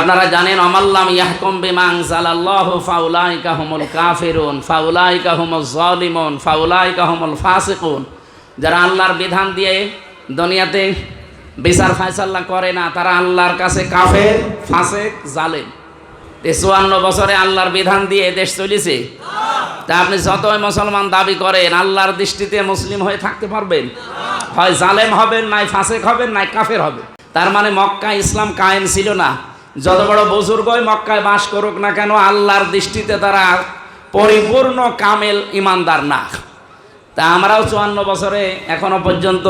আপনারা জানেন আমাল্লাম ইয়াহকুম বিমা আনজালাল্লাহু ফাউলাইকা হুমুল কাফিরুন ফাউলাইকা হুমুজ জালিমুন ফাউলাইকা হুমুল ফাসিকুন। যারা আল্লাহর বিধান দিয়ে দুনিয়াতে বিচার ফায়সালা করে না তারা আল্লাহর কাছে কাফের, ফাসিক, জালেম। 54 বছরে আল্লাহর বিধান দিয়ে দেশ চলেছে। তা আপনি যতই মুসলমান দাবি করেন আল্লাহর দৃষ্টিতে মুসলিম হয়ে থাকতে পারবেন? হয় জালেম হবেন, নাই ফাসিক হবেন, নাই কাফের হবেন। তার মানে মক্কায় ইসলাম কায়েম ছিল না। যত বড় বুজুর্গই মক্কায় বাস করুক না কেন আল্লাহর দৃষ্টিতে তারা পরিপূর্ণ কামেল ইমানদার না। তা আমরাও 54 বছরে এখনো পর্যন্ত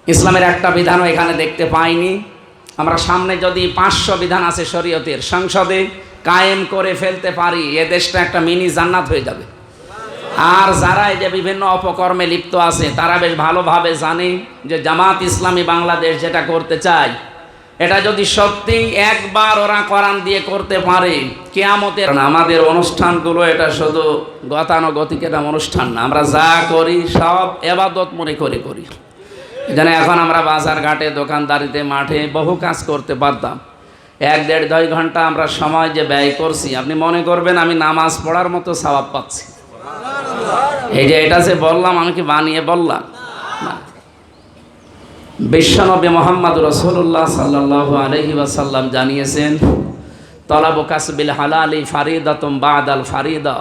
ইসলামের একটা বিধানও এখানে দেখতে পাইনি। আমরা সামনে যদি 500 বিধান আছে শরীয়তের সংসদে কায়েম করে ফেলতে পারি এ দেশটা একটা মিনি জান্নাত হয়ে যাবে। আর যারা এই যে বিভিন্ন অপকর্মে লিপ্ত আছে তারা বেশ ভালোভাবে জানে যে জামাত ইসলামী বাংলাদেশ যেটা করতে চায় এটা যদি সত্যি একবার ওরা কোরআন দিয়ে করতে পারে কিয়ামতের আমাদের অনুষ্ঠানগুলো এটা শুধু গতানুগতিক এটা অনুষ্ঠান না। আমরা যা করি সব ইবাদত মনে করে করি। এখানে এখন আমরা বাজার ঘাটে দোকানদারিতে মাঠে বহু কাজ করতে পারতাম। 1-1.5-2 ঘন্টা আমরা সময় যে ব্যয় করছি আপনি মনে করবেন আমি নামাজ পড়ার মতো সওয়াব পাচ্ছি। এই যে এটা যে বললাম আমি কি বানিয়ে বললাম না। বিশ্বনবী মুহাম্মদ রাসূলুল্লাহ সাল্লাল্লাহু আলাইহি ওয়াসাল্লাম জানিয়েছেন তলাবু কাসবিল হালালি ফারিদাতুম বাদাল ফারিদা।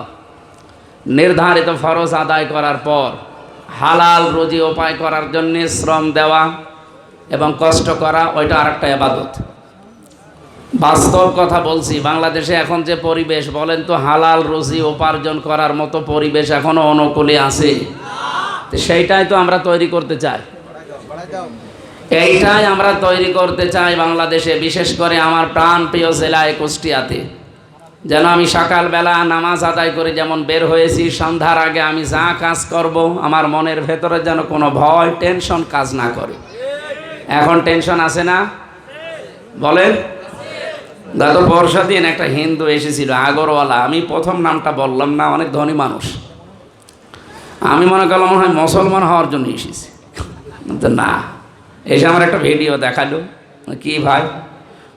নির্ধারিত ফরজ আদায় করার পর হালাল রুজি উপায় করার জন্য শ্রম দেওয়া এবং কষ্ট করা ওইটা আরেকটা ইবাদত। বাস্তব কথা বলছি, বাংলাদেশে এখন যে পরিবেশ বলেন তো হালাল রুজি উপার্জন করার মতো পরিবেশ এখনো অনুকূলে আছে? সেইটাই তো আমরা তৈরি করতে চাই। এইটাই আমরা তৈরি করতে চাই বাংলাদেশে, বিশেষ করে আমার প্রাণ প্রিয় জেলায় কুষ্টিয়াতে। যেন আমি সকালবেলা নামাজ আদায় করে যেমন বের হয়েছি সন্ধ্যার আগে আমি যা কাজ করব আমার মনের ভেতরে যেন কোনো ভয় টেনশন কাজ না করে। এখন টেনশন আছে না বলেন? গত বর্ষা দিন একটা হিন্দু এসেছিল আগরওয়ালা, আমি প্রথম নামটা বললাম না, অনেক ধনী মানুষ। আমি মনে করলাম মনে হয় মুসলমান হওয়ার জন্য এসেছি, না। এসে আমার একটা ভিডিও দেখালো। কি ভাই?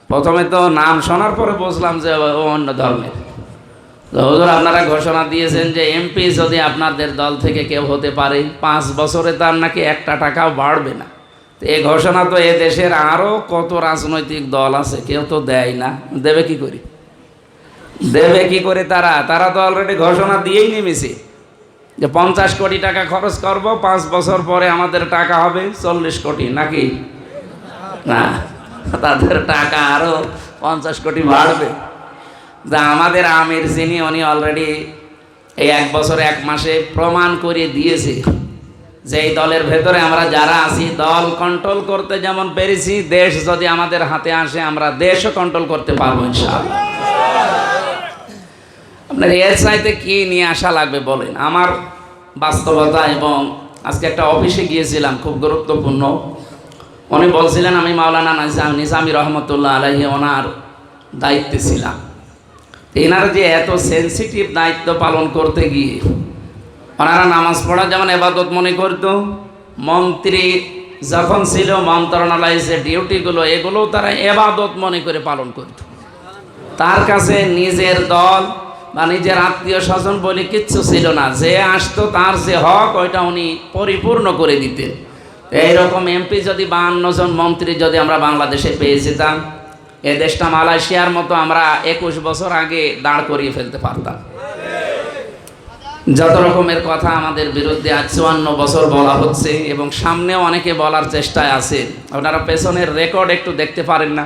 প্রথমে তো নাম শোনার পরে বুঝলাম যে ও অন্য ধর্মের। তো হুজুর আপনারা ঘোষণা দিয়েছেন যে এমপি যদি আপনাদের দল থেকে কেউ হতে পারে 5 বছরে তার নাকি 1 টাকাও বাড়বে না। তো এই ঘোষণা তো এ দেশের আরও কত রাজনৈতিক দল আছে, কেউ তো দেয় না। দেবে কি করে? দেবে কি করে? তারা তো অলরেডি ঘোষণা দিয়েই নেমেছে যে 50 কোটি টাকা খরচ করব, 5 বছর পরে আমাদের টাকা হবে 40 কোটি, নাকি না? তাদের টাকা আরো 50 কোটি বাড়বে। যা আমাদের আমির যিনি উনি অলরেডি এই 1 বছর 1 মাসে প্রমাণ করে দিয়েছে যে এই দলের ভেতরে আমরা যারা আছি দল কন্ট্রোল করতে যেমন পেরেছি, দেশ যদি আমাদের হাতে আসে আমরা দেশও কন্ট্রোল করতে পারবো ইনশাআল্লাহ। আপনার এর চাইতে কি নিয়ে আসা লাগবে বলেন? আমার বাস্তবতা। এবং আজকে একটা অফিসে গিয়েছিলাম খুব গুরুত্বপূর্ণ। উনি বলছিলেন আমি মাওলানা নিজামী রহমতুল্লাহ আলাইহি ওনার দায়িত্বে ছিলাম। এনারা যে এত সেন্সিটিভ দায়িত্ব পালন করতে গিয়ে ওনারা নামাজ পড়া যেমন ইবাদত মনে করত, মন্ত্রী যখন ছিল মন্ত্রণালয়ের যে ডিউটিগুলো এগুলো তারা ইবাদত মনে করে পালন করত। তার কাছে নিজের দল বা নিজের আত্মীয় স্বজন বলে কিচ্ছু ছিল না। যে আসতো তার যে হক ওইটা উনি পরিপূর্ণ করে দিতেন। এইরকম এমপি যদি 52 জন মন্ত্রী যদি আমরা বাংলাদেশে পেয়ে যেতাম এ দেশটা মালয়েশিয়ার মতো আমরা 21 বছর আগে দাঁড় করিয়ে ফেলতে পারতাম। যত রকমের কথা আমাদের বিরুদ্ধে আজ 54 বছর বলা হচ্ছে এবং সামনেও অনেকে বলার চেষ্টায় আছে। আপনারা পেছনের রেকর্ড একটু দেখতে পারেন না?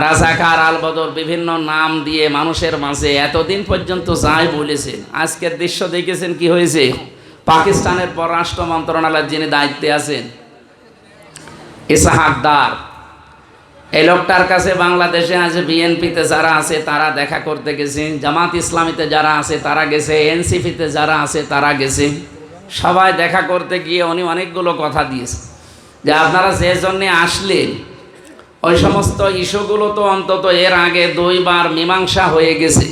রাজাকার, আলবদর বিভিন্ন নাম দিয়ে মানুষের মাঝে এতদিন পর্যন্ত যাই বলেছেন। আজকের দৃশ্য দেখেছেন কি হয়েছে? পাকিস্তানের পররাষ্ট্র মন্ত্রণালয়ের যিনি দায়িত্বে আছেন ইসহাক দার, এই লোকটার কাছে বাংলাদেশে আজ বিএনপিতে যারা আছে তারা দেখা করতে গেছে, জামাত ইসলামীতে যারা আছে তারা গেছে, এনসিপিতে যারা আছে তারা গেছে। সবাই দেখা করতে গিয়ে উনি অনেকগুলো কথা দিয়েছে যে আপনারা যে জন্যে আসলেন ওই সমস্ত ইস্যুগুলো তো অন্তত এর আগে 2 বার মীমাংসা হয়ে গেছে।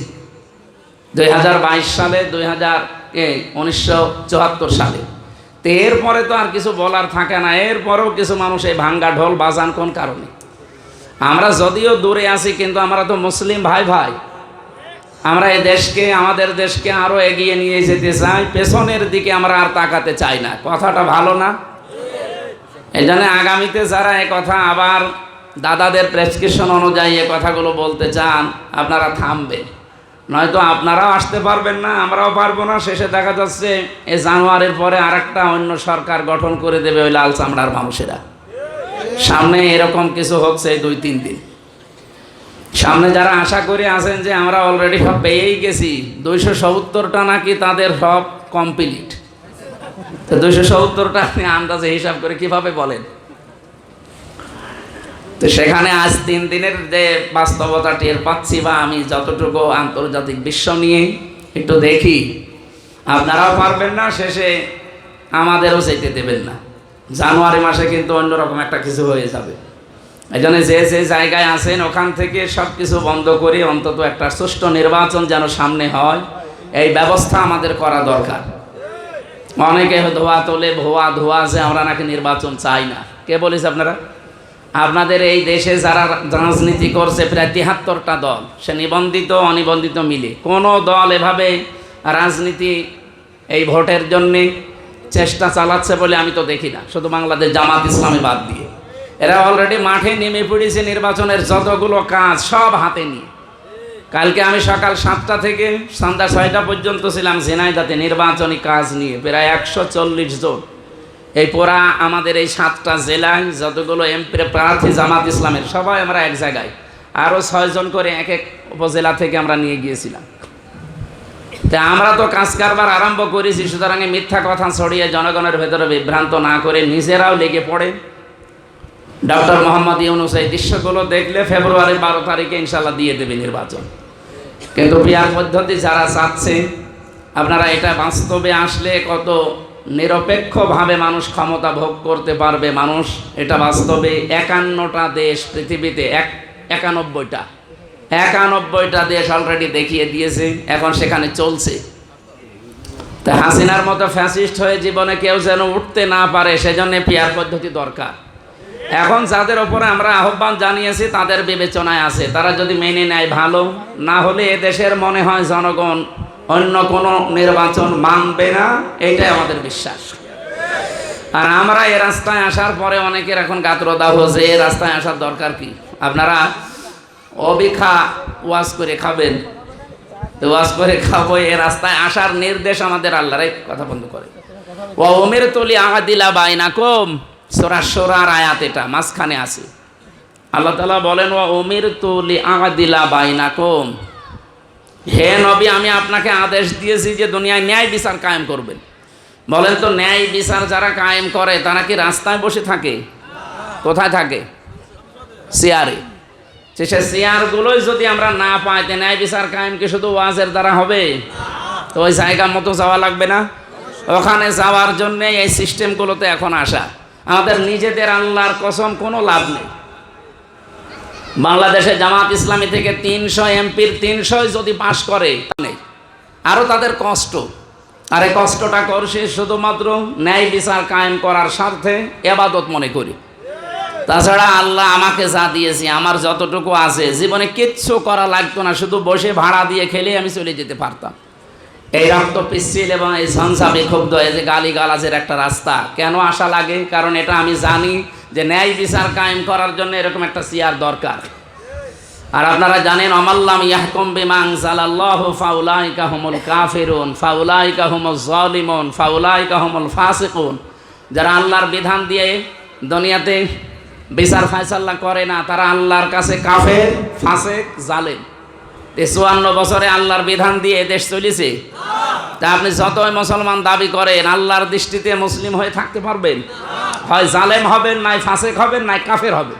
2022 সালে, 1974 সালে। তো এরপরে তো আর কিছু বলার থাকে না। এরপরেও কিছু মানুষ এই ভাঙ্গা ঢোল বাজান কোন কারণে? আমরা যদিও দূরে আছি কিন্তু আমরা তো মুসলিম ভাই ভাই। আমরা এই দেশকে, আমাদের দেশকে আরো এগিয়ে নিয়ে যেতে চাই, পেছনের দিকে আমরা আর তাকাতে চাই না। কথাটা ভালো না? এই জন্য আগামীতে যারা এ কথা আবার দাদাদের প্রেসক্রিপশন অনুযায়ী এ কথাগুলো বলতে চান, আপনারা থামবেন, নয়তো আপনারাও আসতে পারবেন না, আমরাও পারবো না। শেষে দেখা যাচ্ছে এই জানুয়ারির পরে আরেকটা অন্য সরকার গঠন করে দেবে ওই লাল চামড়ার মানুষেরা। সামনে এরকম কিছু হচ্ছে এই 2-3 দিন। সামনে যারা আশা করে আছেন যে আমরা অলরেডি সব পেয়েই গেছি, 270টা নাকি তাদের সব কমপ্লিট। তো 270টা আপনি আন্দাজে হিসাব করে কিভাবে বলেন? তো সেখানে আজ 3 দিনের যে বাস্তবতা টের পাচ্ছি, বা আমি যতটুকু আন্তর্জাতিক বিশ্ব নিয়ে একটু দেখি, আপনারাও পারবেন না, শেষে আমাদেরও যেতে দেবেন না। জানুয়ারি মাসে কিন্তু অন্যরকম একটা কিছু হয়ে যাবে। এই জন্য যে যে জায়গায় আছেন ওখান থেকে সব কিছু বন্ধ করে অন্তত একটা সুষ্ঠু নির্বাচন যেন সামনে হয়, এই ব্যবস্থা আমাদের করা দরকার। অনেকে ধোয়া তোলে, ধোয়া যে আমরা নাকি নির্বাচন চাই না। কে বলেছে আপনারা? আপনাদের এই দেশে যারা রাজনীতি করছে প্রায় 73টা দল, সে নিবন্ধিত অনিবন্ধিত মিলে, কোনো দল এভাবে রাজনীতি এই ভোটের জন্যে চেষ্টা চালাচ্ছে বলে আমি তো দেখি না, শুধু বাংলাদেশ জামাত ইসলামী বাদ দিয়ে। এরা অলরেডি মাঠে নেমে পড়েছে, নির্বাচনের যতগুলো কাজ সব হাতে নিয়ে। কালকে আমি সকাল 7টা থেকে সন্ধ্যা 6টা পর্যন্ত ছিলাম ঝিনাইদহে নির্বাচনী কাজ নিয়ে, প্রায় 140 জন। এই পুরা আমাদের এই 7টা জেলায় যতগুলো এমপি প্রার্থী জামাত ইসলামের, সবাই আমরা এক জায়গায়, আরও 6 জন করে এক এক উপজেলা থেকে আমরা নিয়ে গিয়েছিলাম। তা আমরা তো কাজ কারবার আরম্ভ করেছি, সুতরাং মিথ্যা কথা ছড়িয়ে জনগণের ভেতরে বিভ্রান্ত না করে নিজেরাও লেগে পড়ে। ডক্টর মোহাম্মদ ইউনূস এই দৃশ্যগুলো দেখলে ফেব্রুয়ারি 12 তারিখে ইনশাল্লাহ দিয়ে দেবে নির্বাচন। কিন্তু পিয়ার পদ্ধতি যারা চাচ্ছে, আপনারা এটা বাস্তবে আসলে কত নিরপেক্ষভাবে মানুষ ক্ষমতা ভোগ করতে পারবে। মানুষ এটা বাস্তবে 51টা দেশ পৃথিবীতে, 91টা দেশ অলরেডি দেখিয়ে দিয়েছে, এখন সেখানে চলছে। তা হাসিনার মতো ফ্যাসিস্ট হয়ে জীবনে কেউ যেন উঠতে না পারে, সেজন্য পিয়ার পদ্ধতি দরকার। এখন যাদের ওপরে আমরা আহ্বান জানিয়েছি তাদের বিবেচনায় আছে, তারা যদি মেনে নেয় ভালো, না হলে এদেশের মনে হয় জনগণ অন্য কোনো নির্বাচন মানবে না, এইটাই আমাদের বিশ্বাস। আর আমরা এ রাস্তায় আসার পরে অনেকের এখন গাত্রদাহ হচ্ছে, এ রাস্তায় আসার দরকার কি? আপনারা অবিখা ওয়াজ করে খাবেন, ওয়াজ করে খাবো, এ রাস্তায় আসার নির্দেশ আমাদের আল্লাহর। কথা বন্ধ করে ও ওমের তলি আদিলা বাইনাকুম, সূরা শুরার আয়াত, এটা মাঝখানে আছে। আল্লাহ তাআলা বলেন ওয়া উমিরতু লিআদিলা বাইনাকুম, হে নবী আমি আপনাকে আদেশ দিয়েছি যে দুনিয়ায় ন্যায় বিচার কায়েম করবেন। বলেন তো, ন্যায় বিচার যারা কায়েম করে তারা কি রাস্তায় বসে থাকে? কোথায় থাকে? চেয়ারে। সে চেয়ারগুলোই যদি আমরা না পাই, তো ন্যায় বিচার কায়েম কি শুধু ওয়াজের দ্বারা হবে? তো ওই জায়গা মতো যাওয়া লাগবে না? ওখানে যাওয়ার জন্যে এই সিস্টেমগুলোতে এখন আসা। আমাদের নিজেদের আল্লাহর কসম কোনো লাভ নেই। বাংলাদেশে জামাত ইসলামী থেকে 300 এমপির 300 যদি পাশ করে নেই, আরও তাদের কষ্ট। আর এই কষ্টটা করছে শুধুমাত্র ন্যায় বিচার কায়েম করার স্বার্থে, ইবাদত মনে করি। তাছাড়া আল্লাহ আমাকে যা দিয়েছি, আমার যতটুকু আছে, জীবনে কিচ্ছু করা লাগতো না, শুধু বসে ভাড়া দিয়ে খেলে আমি চলে যেতে পারতাম। এই রক্ত পিচ্ছিল এবং এই ঝঞ্ঝা বিক্ষুব্ধ, এই যে গালি গালাজের একটা রাস্তা কেন আসা লাগে? কারণ এটা আমি জানি যে ন্যায় বিচার কায়েম করার জন্য এরকম একটা চেয়ার দরকার। আর আপনারা জানেন আমাল্লাম ইয়াহকুম বিমা আনজালাল্লাহু ফাউলাইকা হুমুল কাফিরুন ফাউলাইকা হুমুজ জালিমুন ফাউলাইকা হুমুল ফাসিকুন। যারা আল্লাহর বিধান দিয়ে দুনিয়াতে বিচার ফায়সালা করে না, তারা আল্লাহর কাছে কাফের, ফাসিক, জালেম। 54 বছরে আল্লাহর বিধান দিয়ে দেশ চলেছে। তা আপনি যতই মুসলমান দাবি করেন, আল্লাহর দৃষ্টিতে মুসলিম হয়ে থাকতে পারবেন? হয় জালেম হবেন, নাই ফাসিক হবেন, নাই কাফের হবেন।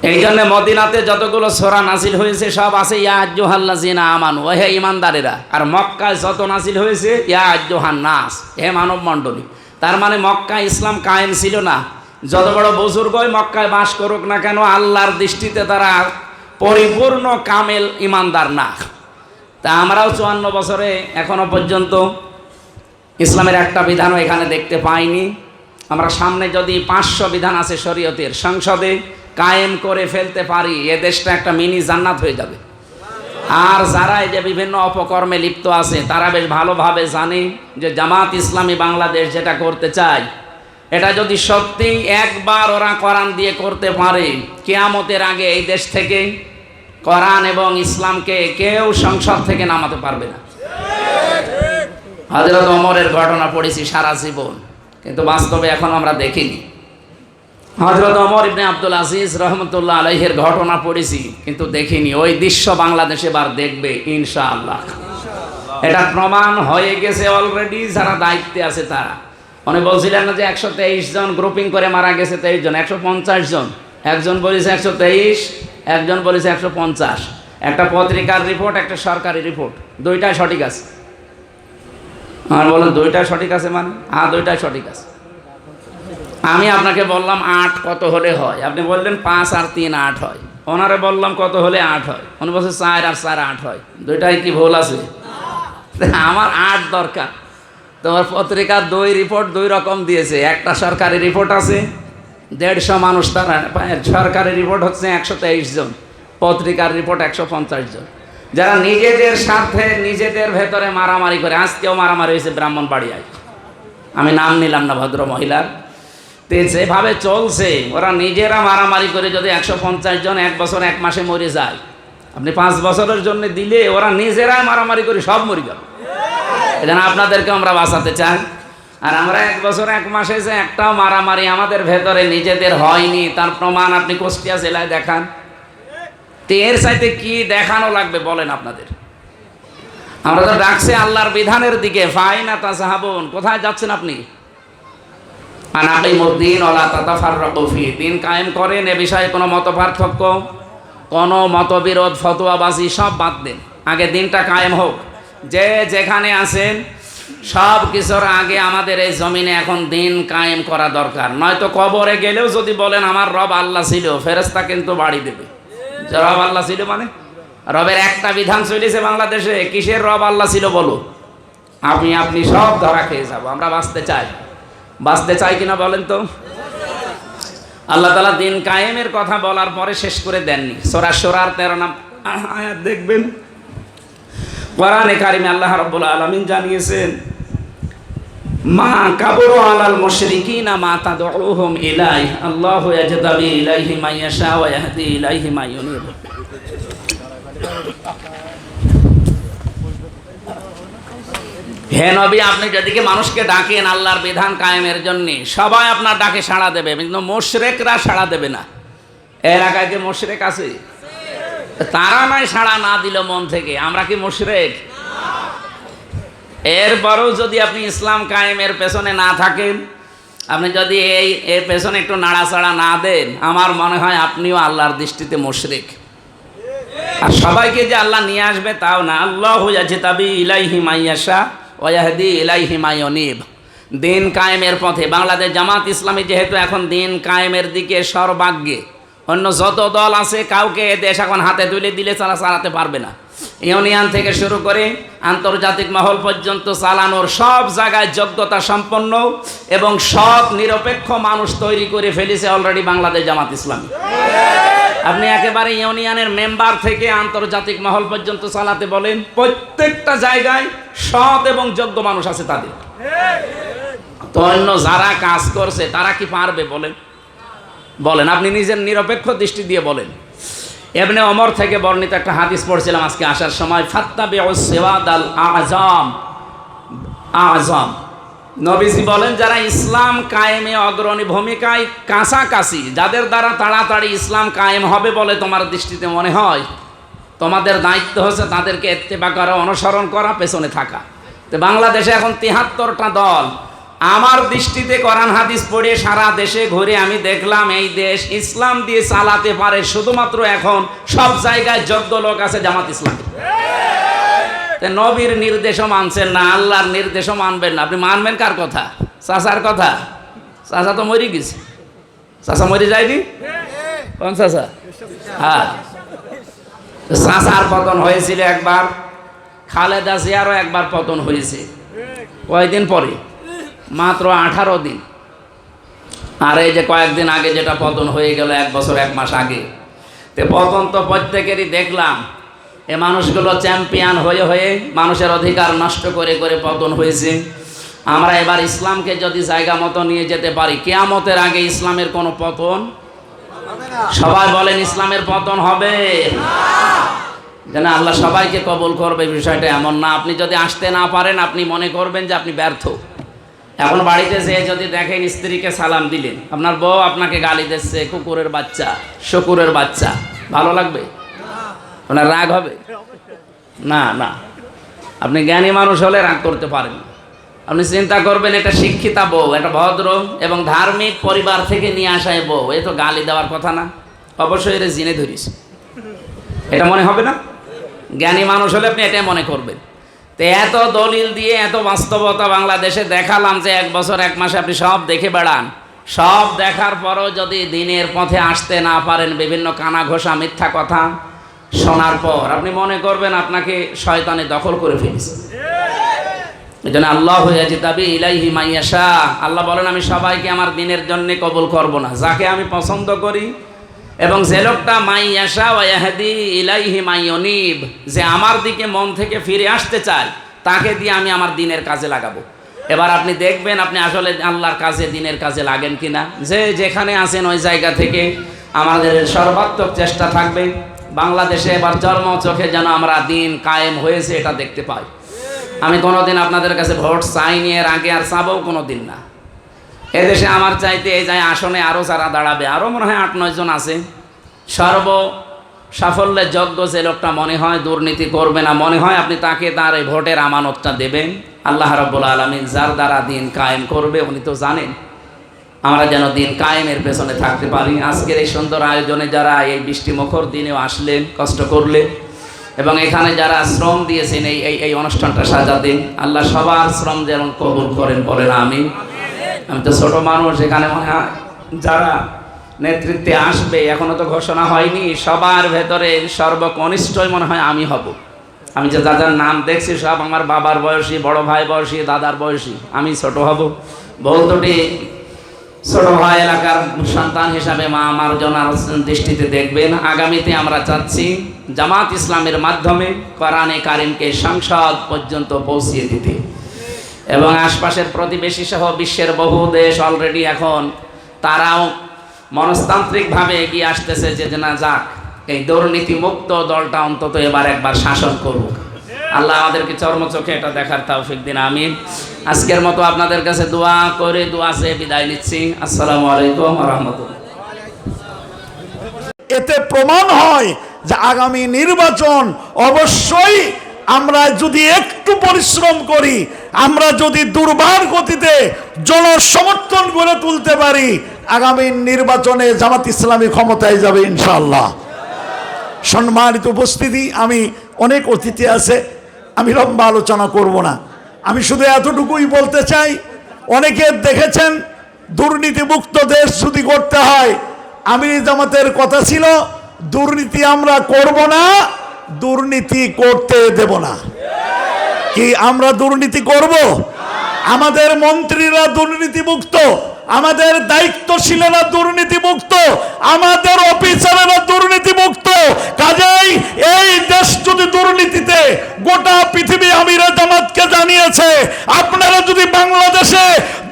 এই জন্য মদিনাতে যতগুলো সূরা নাজিল হয়েছে সব আছে ইয়া আইয়ুহাল্লাযিনা আমানু, হে ঈমানদারেরা। আর মক্কায় যত নাজিল হয়েছে ইয়া আইয়ুহান নাস, হে মানব মণ্ডলী। তার মানে মক্কায় ইসলাম কায়েম ছিল না। যত বড় বুজুর্গই মক্কায় বাস করুক না কেন, আল্লাহর দৃষ্টিতে তারা পরিপূর্ণ কামেল ঈমানদার না। তা আমরাও 54 বছরে এখনো পর্যন্ত ইসলামের একটা বিধানও এখানে দেখতে পাইনি। আমরা সামনে যদি 500 বিধান আছে শরীয়তের, সংসদে কায়েম করে ফেলতে পারি, এ দেশটা একটা মিনি জান্নাত হয়ে যাবে। আর যারা এই যে বিভিন্ন অপকর্মে লিপ্ত আছে তারা বেশ ভালোভাবে জানে যে জামাত ইসলামী বাংলাদেশ যেটা করতে চায়, এটা যদি সত্যি একবার ওরা কোরআন দিয়ে করতে পারে, কিয়ামতের আগে এই দেশ থেকে কোরআন এবং ইসলামকে কেউ সংসদ থেকে নামাতে পারবে না। হযরত ওমরের ঘটনা পড়েছি সারা জীবন, কিন্তু বাস্তবে এখন আমরা দেখিনি। হযরত ওমর ইবনে আব্দুল আজিজ রহমতুল্লাহ আলাইহির ঘটনা পড়েছি, কিন্তু দেখিনি। ওই দৃশ্য বাংলাদেশ এবার দেখবে ইনশাআল্লাহ। এটা প্রমাণ হয়ে গেছে অলরেডি, যারা দায়িত্বে আছে তারা। উনি বলছিলেন না যে 123 জন গ্রুপিং করে মারা গেছে, 23 জন, 150 জন। একজন বলেছে 123, একজন বলেছে 150। একটা পত্রিকার রিপোর্ট, একটা সরকারি রিপোর্ট, দুইটাই সঠিক আছে। আর বলেন দুইটাই সঠিক আছে মানে? হ্যাঁ, দুইটাই সঠিক আছে। আমি আপনাকে বললাম 8 কত হলে হয়, আপনি বললেন 5 আর 3 8 হয়। ওনারে বললাম কত হলে 8 হয়, উনি বলছে 4 আর 4 8 হয়। দুইটাই কি ভুল আছে? আমার 8 দরকার। তোমার পত্রিকার 2 রিপোর্ট 2 রকম দিয়েছে। একটা সরকারি রিপোর্ট আছে 150 মানুষ, তারা সরকারি রিপোর্ট হচ্ছে 123 জন, পত্রিকার রিপোর্ট 150 জন। যারা নিজেদের স্বার্থে নিজেদের ভেতরে মারামারি করে, আজকেও মারামারি হয়েছে ব্রাহ্মণবাড়িয়ায়, আমি নাম নিলাম না ভদ্র মহিলার। যেভাবে চলছে, ওরা নিজেরা মারামারি করে যদি 150 জন 1 বছর 1 মাসে মরে যায়, আপনি 5 বছরের জন্য দিলে ওরা নিজেরাই মারামারি করে সব মরে গেল। এজন্য আপনাদেরকে আমরা বাঁচাতে চাই। আর আমরা 1 বছর 1 মাসে যে একটাও মারামারি আমাদের ভেতরে নিজেদের হয়নি, তার প্রমাণ আপনি কুষ্টিয়া জেলায় দেখান। তো এর চাইতে কি দেখানো লাগবে বলেন আপনাদের? আমরা তো ডাকছি আল্লাহর বিধানের দিকে। ফাইনা তাসাহাবুন, কোথায় যাচ্ছেন আপনি? আনাকিমুদ্দিন ওয়ালা তাতাফাররাকু ফি, দিন কায়েম করেন, এ বিষয়ে কোনো মতপার্থক্য, কোনো মতবিরোধ, ফতোয়াবাজি সব বাদ দেন। আগে দিনটা কায়েম হোক। যে যেখানে আছেন সব কিছুর আগে আমাদের এই জমিনে এখন দিন কায়েম করা দরকার। নয়তো কবরে গেলেও যদি বলেন আমার রব আল্লাহ ছিল, ফেরেশতা কিন্তু বাড়ি দেবে। রব আল্লাহ ছিল মানে রবের একটা বিধান চলেছে বাংলাদেশে, কিসের রব আল্লাহ ছিল বলো? আপনি সব ধরা খেয়ে যাবো। আমরা বাঁচতে চাই কিনা বলেন তো? আল্লাহ তাআলা দিন কায়েমের কথা বলার পরে শেষ করে দেননি। সূরা শুরার 13 আয়াত দেখবেন, কোরআনে কারিমে আল্লাহ রাব্বুল আলামিন জানিয়েছেন, মা কাবুরু আলাল মুশরিকিনা মা তাদউহুম ইলাইহি আল্লাহু ইয়াজতাবি ইলাইহি মান ইয়াশা ওয়া ইয়াহদি ইলাইহি মান ইউনিব। হে নবী, আপনি যেদিকে মানুষকে ডাকেন আল্লাহর বিধান কায়েমের জন্য, সবাই আপনার ডাকে সাড়া দেবে, কিন্তু মুশরিকরা সাড়া দেবে না। এলাকায় কি মুশরিক আছে? তারা নয় সাড়া না দিল মন থেকে, আমরা কি মুশরিক? এরপরও যদি আপনি ইসলাম কায়েমের পেছনে না থাকেন, আপনি যদি এর পেছনে একটু নাড়াচাড়া না দেন, আমার মনে হয় আপনিও আল্লাহর দৃষ্টিতে মুশরিক। আর সবাইকে যে আল্লাহ নিয়ে আসবে তাও না। আল্লাহু ইয়াজতাবি ইলাইহি মান ইয়াশা ওয়া ইয়াহদি ইলাইহি মান ইউনিব। দিন কায়েমের পথে বাংলাদেশ জামাত ইসলামী যেহেতু এখন দিন কায়েমের দিকে সর্বাগ্যে, অন্য যত দল আছে কাউকে দেশ এখন হাতে তুলে দিলে চালাতে পারবে না। ইউনিয়ন থেকে শুরু করে আন্তর্জাতিক মহল পর্যন্ত চালানোর সব জায়গায় যোগ্যতা সম্পন্ন এবং সব নিরপেক্ষ মানুষ তৈরি করে ফেলেছে অলরেডি বাংলাদেশ জামাত ইসলামী। আপনি একেবারে ইউনিয়নের মেম্বার থেকে আন্তর্জাতিক মহল পর্যন্ত চালাতে বলেন, প্রত্যেকটা জায়গায় সৎ এবং যোগ্য মানুষ আছে তাদের। তো অন্য যারা কাজ করছে তারা কি পারবে বলেন? আপনি নিজের নিরপেক্ষ দৃষ্টি দিয়ে বলেন। ইবনে ওমর থেকে বর্ণিত একটা হাদিস পড়ছিলাম আজকে আসার সময়, ফাত্তাবিউস সিওয়াদাল আযম। নবীজি বলেন, যারা ইসলাম কায়েমে অগ্রণী ভূমিকায় কাছাকাছি, যাদের দ্বারা তাড়াতাড়ি ইসলাম কায়েম হবে বলে তোমার দৃষ্টিতে মনে হয়, তোমাদের দায়িত্ব হচ্ছে তাদেরকে ইত্তেবা করা, অনুসরণ করা, পেছনে থাকা। তো বাংলাদেশে এখন 73টা দল। আমার দৃষ্টিতে কোরআন হাদিস পড়ে সারা দেশে ঘুরে আমি দেখলাম এই দেশ ইসলাম দিয়ে চালাতে পারে শুধুমাত্র এখন সব জায়গায় যোগ্য লোক আছে জামাত ইসলামী। নবীর নির্দেশও মানছেন না, আল্লাহর নির্দেশও মানবেন না, আপনি মানবেন কার কথা? চাচার কথা? চাচা তো মরে গেছে। চাচা মরে যায়নি? কোন চাচা? হ্যাঁ, চাচার পতন হয়েছিল একবার, খালেদা জিয়ারও একবার পতন হয়েছে। কয়দিন পরে? মাত্র 18 দিন। আর এই যে কয়েকদিন আগে যেটা পতন হয়ে গেল, 1 বছর 1 মাস আগে, তো পতন তো প্রত্যেকেরই দেখলাম। এ মানুষগুলো চ্যাম্পিয়ন হয়ে হয়ে মানুষের অধিকার নষ্ট করে করে পতন হয়েছে। আমরা এবার ইসলামকে যদি জায়গা মতো নিয়ে যেতে পারি, কিয়ামতের আগে ইসলামের কোনো পতন, সবাই বলেন ইসলামের পতন হবে যেন। আল্লাহ সবাইকে কবুল করবে, বিষয়টা এমন না আপনি যদি আসতে না পারেন আপনি মনে করবেন যে আপনি ব্যর্থ। এখন বাড়িতে যেয়ে যদি দেখেন স্ত্রীকে সালাম দিলেন, আপনার বউ আপনাকে গালি দিচ্ছে, কুকুরের বাচ্চা, শুকুরের বাচ্চা, ভালো লাগবে? আপনার রাগ হবে? না না, আপনি জ্ঞানী মানুষ হলে রাগ করতে পারেন। আপনি চিন্তা করবেন এটা শিক্ষিতা বউ, এটা ভদ্র এবং ধার্মিক পরিবার থেকে নিয়ে আসায় বউ, এ তো গালি দেওয়ার কথা না, অবশ্যই এটা জিনে ধরিস, এটা মনে হবে না? জ্ঞানী মানুষ হলে আপনি এটাই মনে করবেন। তো এত দলিল দিয়ে এত বাস্তবতা বাংলাদেশে দেখালাম যে 1 বছর 1 মাসে আপনি সব দেখে বেড়ান, সব দেখার পরও যদি দিনের পথে আসতে না পারেন, বিভিন্ন কানা ঘোষা মিথ্যা কথা শোনার পর আপনি মনে করবেন আপনাকে শয়তানে দখল করে ফেলেছে। এই জন্য আল্লাহ ইয়াজতাবি ইলাইহি মাইয়াশা, আল্লাহ বলেন আমি সবাইকে আমার দিনের জন্য কবুল করব না, যাকে আমি পছন্দ করি। এবং যে লোকটা মাইয়াশা ওয়া ইয়াহদি ইলাইহি মাইয়ুনিব, যে আমার দিকে মন থেকে ফিরে আসতে চায়, তাকে দিয়ে আমি আমার দিনের কাজে লাগাবো। এবার আপনি দেখবেন আপনি আসলে আল্লাহর কাজে, দিনের কাজে লাগেন কিনা। যে যেখানে আছেন ওই জায়গা থেকে আমাদের সর্বাত্মক চেষ্টা থাকবে বাংলাদেশে এবার জন্ম চোখে যেন আমরা দিন কায়েম হয়েছে এটা দেখতে পাই। আমি কোনোদিন আপনাদের কাছে ভোট চাইনি, এর আগে আর চাবও কোনোদিন না। এদেশে আমার চাইতে এই যায় আসনে আরও যারা দাঁড়াবে, আরও মনে হয় 8-9 জন আছে। সর্ব সাফল্যের যোগ্য যে লোকটা মনে হয় দুর্নীতি করবে না, মনে হয় আপনি তাকে তার এই ভোটের আমানতটা দেবেন। আল্লাহ রাব্বুল আলামিন যার দ্বারা দিন কায়েম করবে উনি তো জানেন। আমরা যেন দিন কায়েমের পেছনে থাকতে পারি। আজকের এই সুন্দর আয়োজনে যারা এই বৃষ্টিমুখর দিনেও আসলেন, কষ্ট করলেন এবং এখানে যারা শ্রম দিয়েছেন এই অনুষ্ঠানটা সাজাতে, আল্লাহ সবার শ্রম যেন কবুল করেন, বলেন আমিন। আমি তো ছোট মানুষ, এখানে মনে হয় যারা নেতৃত্বে আসবে এখনো তো ঘোষণা হয়নি, সবার ভেতরে সর্বকনিষ্ঠই মনে হয় আমি হব। আমি যে যাদের নাম দেখছি সব আমার বাবার বয়সী, বড় ভাই বয়সী, দাদার বয়সী, আমি ছোট হব। বহু দুটি ছোট ভাই এলাকার সন্তান হিসাবে মা আমার জনার দৃষ্টিতে দেখবেন। আগামীতে আমরা চাচ্ছি জামাত ইসলামের মাধ্যমে কোরআনে কারিমকে সংসদ পর্যন্ত পৌঁছিয়ে দিতে এবং আশপাশের প্রতিবেশী সহ বিশ্বের বহু দেশ অলরেডি এখন তারাও মনস্তান্ত্রিকভাবে এগিয়ে আসতেছে যে না যাক, এই দুর্নীতিমুক্ত দলটা অন্তত একবার শাসন করুক। আল্লাহ আমাদেরকে চর্মচোখে এটা দেখার তৌফিক দিন, আমিন। আজকের মতো আপনাদের কাছে দোয়া করে দোয়া চেয়ে বিদায় নিচ্ছি। আসসালামু আলাইকুম ওয়া রাহমাতুল্লাহ। এতে প্রমাণ হয় যে আগামী নির্বাচন অবশ্যই আমরা যদি একটু পরিশ্রম করি, আমরা যদি দুর্বার গতিতে জনসমর্থন গড়ে তুলতে পারি, আগামী নির্বাচনে জামাত ইসলামী ক্ষমতায় যাবে ইনশাআল্লাহ। সম্মানিত উপস্থিতি, আমি অনেক অতিথি আছে, আমি লম্বা আলোচনা করব না। আমি শুধু এতটুকুই বলতে চাই, অনেকে দেখেছেন দুর্নীতিমুক্ত দেশ যদি করতে হয়, আমির জামাতের কথা ছিল দুর্নীতি আমরা করব না, দুর্নীতি করতে দেব না। কি আমরা দুর্নীতি করব? আমাদের মন্ত্রীরা দুর্নীতিমুক্ত, আমাদের দায়িত্বশীলেরা দুর্নীতিমুক্ত, আমাদের অফিসারেরা দুর্নীতিমুক্ত। কাজেই এই দেশ যদি দুর্নীতিতে, গোটা পৃথিবী আমিরে জামাতকে জানিয়েছে, আপনারা যদি বাংলাদেশে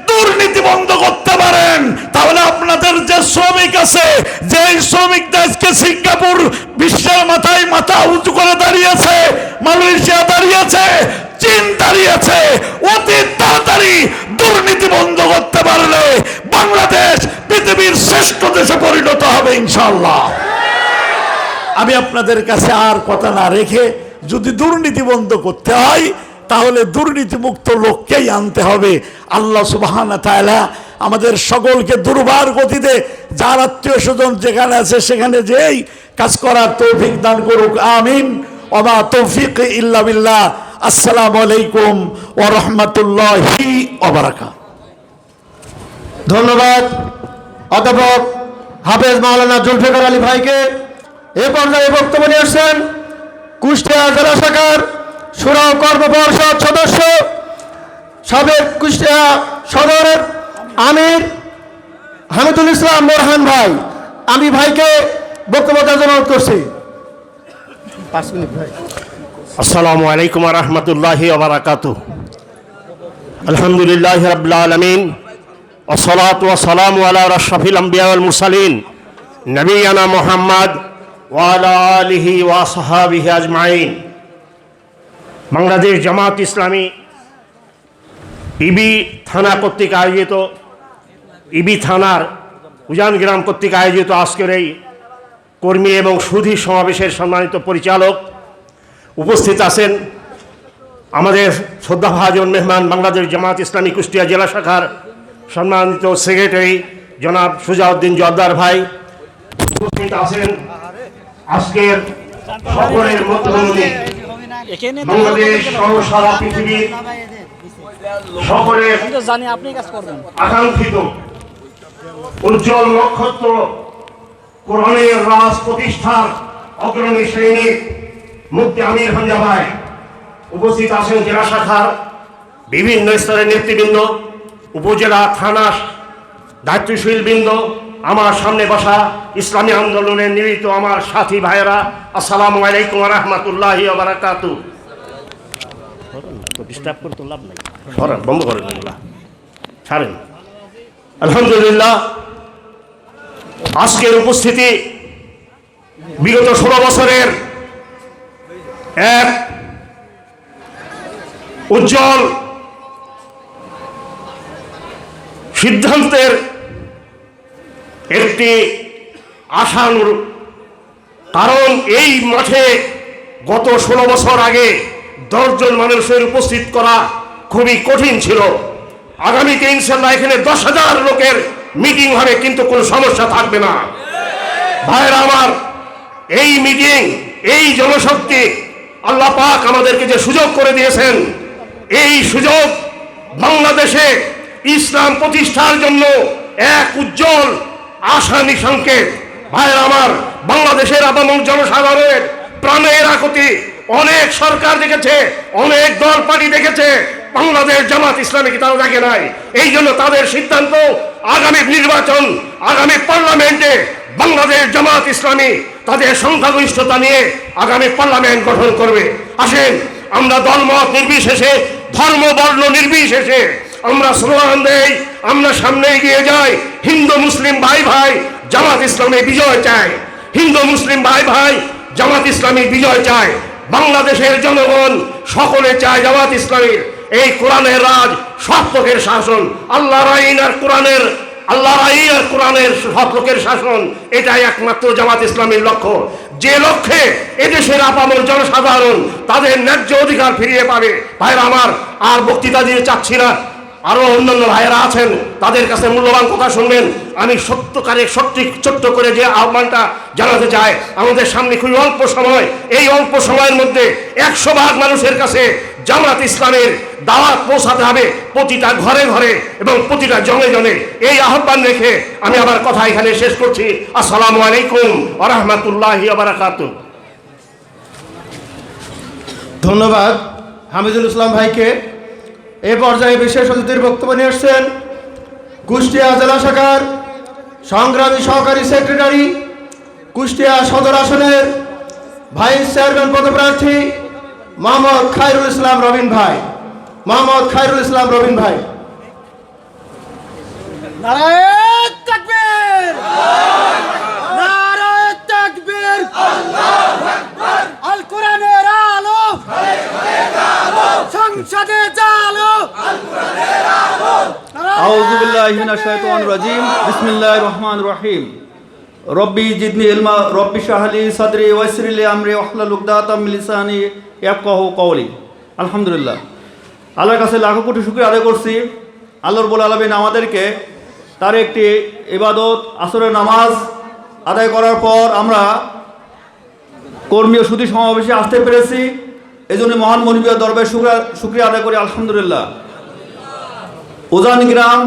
দুর্নীতি বন্ধ করতে পারেন তাহলে আপনাদের যে শ্রমিক আছে, যে শ্রমিকরা আজকে সিঙ্গাপুর বিশ্বের মাথায় মাথা উঁচু করে দাঁড়িয়েছে, মালয়েশিয়া দাঁড়িয়েছে, চীন দাঁড়িয়েছে, অতি তাড়াতাড়ি দুর্নীতি বন্ধ করতে পারলে বাংলাদেশ পৃথিবীর শ্রেষ্ঠ দেশে পরিণত হবে ইনশাআল্লাহ। আমি আপনাদের কাছে আর কথা না রেখে, যদি দুর্নীতি বন্ধ করতে হয় তাহলে দুর্নীতিমুক্ত লোককেই আনতে হবে। আল্লাহ সুবহানাহু ওয়া তাআলা আমাদের সকলকে দুর্বার গতিতে যার আত্মীয় স্বজন যেখানে আছে সেখানে যেই কাজ করার তৌফিক দান করুক, আমিন। ওয়া মা তৌফিক ইল্লা বিল্লাহ। আসসালামু আলাইকুম ওয়া রাহমাতুল্লাহি ওয়া বারাকাতুহু। ধন্যবাদ অধ্যাপক হাফেজ মাওলানা জুলফিকার আলী ভাইকে। এ পর্যায়ে বক্তব্য নিয়ে আসছেন কুষ্টিয়া জেলা শাখার সুরাও কর্ম পরিষদ সদস্য, সাবেক কুষ্টিয়া সদরের আমির হামিদুল ইসলাম বোরহান ভাই, আমি ভাইকে বক্তব্য দেওয়ার জন্য অনুরোধ করছি। 5 মিনিট ভাই। আসসালামু আলাইকুম ওয়া রাহমাতুল্লাহি ওয়া বারাকাতুহু। আলহামদুলিল্লাহি রাব্বিল আলামিন ওয়া সলাতু ওয়া সালামু আলা আশরাফিল আমবিয়া ওয়াল মুরসালিন নবিয়ানা মুহাম্মদ ওয়া আলা আলিহি ওয়া আসহাবিহি আজমাইন। বাংলাদেশ জামাত ইসলামী ইবি থানা কর্তৃক আয়োজিত, ইবি থানার উজান গ্রাম কর্তৃক আয়োজিত আজকের এই কর্মী এবং সুধী সমাবেশের সম্মানিত পরিচালক, উপস্থিত আছেন আমাদের শ্রদ্ধাভাজন মেহমান বাংলাদেশ জামাত ইসলামী কুষ্টিয়া জেলা শাখার সম্মানিত সেক্রেটারি জনাব সুজাউদ্দিন জর্দার ভাই, উপস্থিত আছেন আজকের সকলের মধ্যমণি বাংলাদেশ সহ সারা পৃথিবীর সকলের আকাঙ্ক্ষিত উজ্জ্বল নক্ষত্র কোরআনের রাজ প্রতিষ্ঠার অগ্রণী সৈনিক মুফতি আমির হামজা ভাই, উপস্থিত আছেন জেলা শাখার বিভিন্ন স্তরের নেতৃবৃন্দ, উপজেলা থানা দায়িত্বশীল বৃন্দ, আমার সামনে বসা ইসলামী আন্দোলনের নিমিত্ত আমার সাথী ভাইয়েরা, আসসালামু আলাইকুম ওয়া রাহমাতুল্লাহি ওয়া বারাকাতুহু। ডিস্টার্ব করতে লাভ নাই, বন্ধ করেন, ছাড়েন। আলহামদুলিল্লাহ, আজকের উপস্থিতি বিগত 16 বছরের এক উজ্জ্বল সিদ্ধান্তের একটি আশানুর, কারণ এই মাঠে গত 16 বছর আগে 10 জন মানুষের উপস্থিত করা খুবই কঠিন ছিল। আগামীতে ইনশাল্লাহ এখানে 10,000 লোকের মিটিং হবে, কিন্তু কোনো সমস্যা থাকবে না। ভাইরা আমার, এই মিটিং, এই জনশক্তি আল্লাহ পাক আমাদেরকে যে সুযোগ করে দিয়েছেন, এই সুযোগ বাংলাদেশে ইসলাম প্রতিষ্ঠার জন্য এক উজ্জ্বল আশা নিঃসংকেত। ভাইরা আমার, বাংলাদেশের আপামর জনসাধারণের প্রাণের আকুতি অনেক সরকার দেখেছে, অনেক দল পার্টি দেখেছে, বাংলাদেশ জামাত ইসলামীকে তারা দেখে নাই। এই জন্য তাদের সিদ্ধান্ত, আগামী নির্বাচন, আগামী পার্লামেন্টে বাংলাদেশ জামাত ইসলামী তাদের সংখ্যাগরিষ্ঠতা নিয়ে আগামী পার্লামেন্ট গঠন করবে। আসেন, আমরা দলমত নির্বিশেষে, ধর্ম বর্ণ নির্বিশেষে আমরা স্লোগান দেই, আমরা সামনে এগিয়ে যাই। হিন্দু মুসলিম ভাই ভাই জামাত ইসলামী বিজয় চায়, হিন্দু মুসলিম ভাই ভাই জামাত ইসলামী বিজয় চায়। বাংলাদেশের জনগণ সকলে চায় জামাত ইসলামীর এই কোরআনের রাজ, সৎলোকের শাসন, আল্লাহর আইন আর কোরআনের, আল্লাহর আইন আর কোরআনের সৎলোকের শাসন, এটাই একমাত্র জামাত ইসলামীর লক্ষ্য। যে লক্ষ্যে এদেশের আপামর জনসাধারণ তাদের ন্যায্য অধিকার ফিরিয়ে পাবে। ভাইরা আমার, আর বক্তৃতা দিয়ে চাচ্ছি না, আরো অন্যান্য ভাইয়েরা আছেন, তাদের কাছে মূল্যবান কথা শুনবেন। আমি ছোট্ট করে যে আহ্বানটা জানাতে চাই, আমাদের সামনে খুবই অল্প সময়, এই অল্প সময়ের মধ্যে 100 ভাগ মানুষের কাছে জামাত ইসলামের দাওয়াত পৌঁছাতে হবে, প্রতিটা ঘরে ঘরে এবং প্রতিটা জনে জনে। এই আহ্বান রেখে আমি আমার কথা এখানে শেষ করছি। আসসালামু আলাইকুম ওয়া রাহমাতুল্লাহি ওয়া বারাকাতুহু। ধন্যবাদ হামিদুল ইসলাম ভাইকে। এই পর্যায়ে বিশেষ অতিথির বক্তব্য নিয়ে আসছেন কুষ্টিয়া জেলা শাখার সংগ্রামী সহকারী সেক্রেটারি, কুষ্টিয়া সদর আসনের ভাইস চেয়ারম্যান পদপ্রার্থী মোহাম্মদ খায়রুল ইসলাম রবিন ভাই। মোহাম্মদ খায়রুল ইসলাম রবিন ভাই। নারায়ে তাকবীর, নারায়ে তাকবীর, আল্লাহু আকবার। আল কোরআনের আলো, সংসদে চালো, আল কোরআনের আলো। আউযু বিল্লাহি মিনাশ শাইতানির রাজিম। বিসমিল্লাহির রহমানির রহিম। রব্বি জিদনি ইলমা, রব্বি ইশরাহ লি সাদরি ওয়াইসির লি আমরি ওয়াহলুল উকদাতাম মিন লিসানি ইয়াফকাহু কওলি। আলহামদুলিল্লাহ, আল্লাহর কাছে লাখো কোটি শুকরিয়া আদায় করছি। আল্লাহ রাব্বুল আলামিন আমাদেরকে তার একটি ইবাদত আসরের নামাজ আদায় করার পর আমরা কর্মী ও সুধী সমাবেশে আসতে পেরেছি। এই জন্য মহান মনিবীয় দরবারে শুকরিয়া আদায় করি, আলহামদুলিল্লাহ। উজান গ্রাম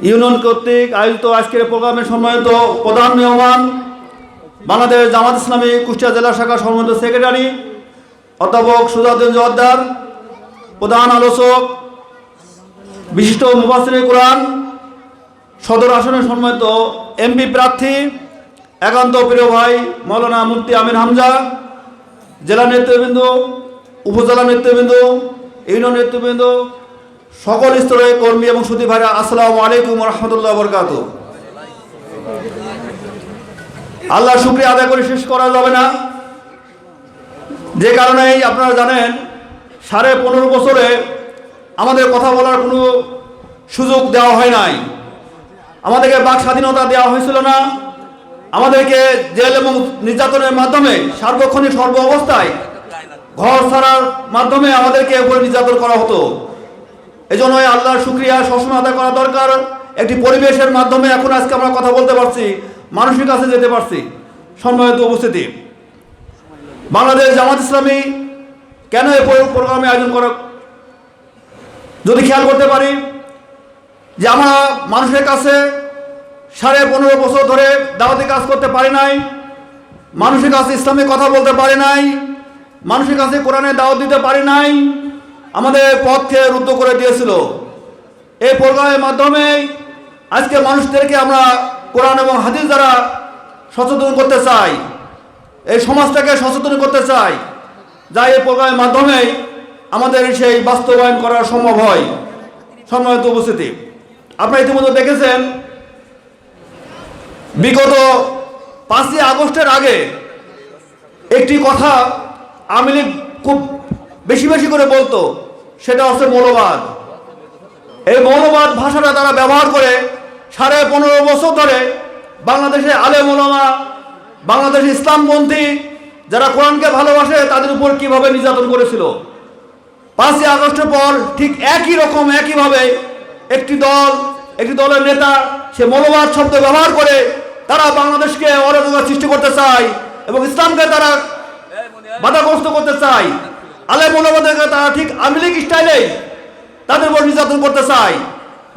ইউনিয়ন কর্তৃক আয়োজিত আজকের প্রোগ্রামের সম্মানিত প্রধান মেহমান, বাংলাদেশ জামাত ইসলামী কুষ্টিয়া জেলা শাখার সম্মানিত সেক্রেটারি অধ্যাপক সুজাউদ্দিন জর্দার, প্রধান আলোচক বিশিষ্ট মুফাসসিরে কোরআন, সদর আসনের সম্মানিত এমপি প্রার্থী একান্ত প্রিয় ভাই মৌলানা মুফতি আমির হামজা, জেলা নেতৃবৃন্দ, উপজেলা নেতৃবৃন্দ, ইউনিয়ন নেতৃবৃন্দ, সকল স্তরের কর্মী এবং সুধী ভাইরা, আসসালামু আলাইকুম রহমতুল্লাহ বরকাত। আল্লাহ শুকরিয়া আদায় করে শেষ করা যাবে না, যে কারণেই আপনারা জানেন 15.5 বছরে আমাদের কথা বলার কোনো সুযোগ দেওয়া হয় নাই, আমাদেরকে বাক স্বাধীনতা দেওয়া হয়েছিল না, আমাদেরকে জেল এবং নির্যাতনের মাধ্যমে সার্বক্ষণিক সর্ব অবস্থায় ঘর ছাড়ার মাধ্যমে আমাদেরকে উপরে নির্যাতন করা হতো। এজন্যই আল্লাহর শুকরিয়া সবসময় আদায় করা দরকার। একটি পরিবেশের মাধ্যমে এখন আজকে আমরা কথা বলতে পারছি, মানুষের কাছে যেতে পারছি। সম্মানিত উপস্থিতি, বাংলাদেশ জামাত ইসলামী কেন এই প্রোগ্রামে আয়োজন করা, যদি খেয়াল করতে পারি যে আমরা মানুষের কাছে 15.5 বছর ধরে দাওয়াতি কাজ করতে পারি নাই, মানুষের কাছে ইসলামিক কথা বলতে পারি নাই, মানুষের কাছে কোরআনের দাওয়াত দিতে পারি নাই, আমাদের পথকে রুদ্ধ করে দিয়েছিল। এই প্রোগ্রামের মাধ্যমে আজকে মানুষদেরকে আমরা কোরআন এবং হাদিস দ্বারা সচেতন করতে চাই, এই সমাজটাকে সচেতন করতে চাই, যা এই প্রোগ্রামের মাধ্যমে আমাদের সেই বাস্তবায়ন করা সম্ভব হয়। সম্মানিত উপস্থিতি, আপনারা ইতিমধ্যে দেখেছেন বিগত 5ই আগস্টের আগে একটি কথা আওয়ামী লীগ খুব বেশি বেশি করে বলতো, সেটা হচ্ছে মৌলবাদ। এই মৌলবাদ ভাষাটা তারা ব্যবহার করে 15.5 বছর ধরে বাংলাদেশে আলেম ওলামা, বাংলাদেশে ইসলামপন্থী যারা কোরআনকে ভালোবাসে তাদের উপর কিভাবে নির্যাতন করেছিল। 5ই আগস্টের পর ঠিক একইভাবে একটি দলের নেতা সে মৌলবাদ শব্দ ব্যবহার করে তারা বাংলাদেশকে অরাজকতা সৃষ্টি করতে চায় এবং ইসলামকে তারা বাধাগ্রস্ত করতে চায়। আলেম ওলামাদেরকে তারা ঠিক আওয়ামী লীগ স্টাইলে তাদের উপর নির্যাতন করতে চায়।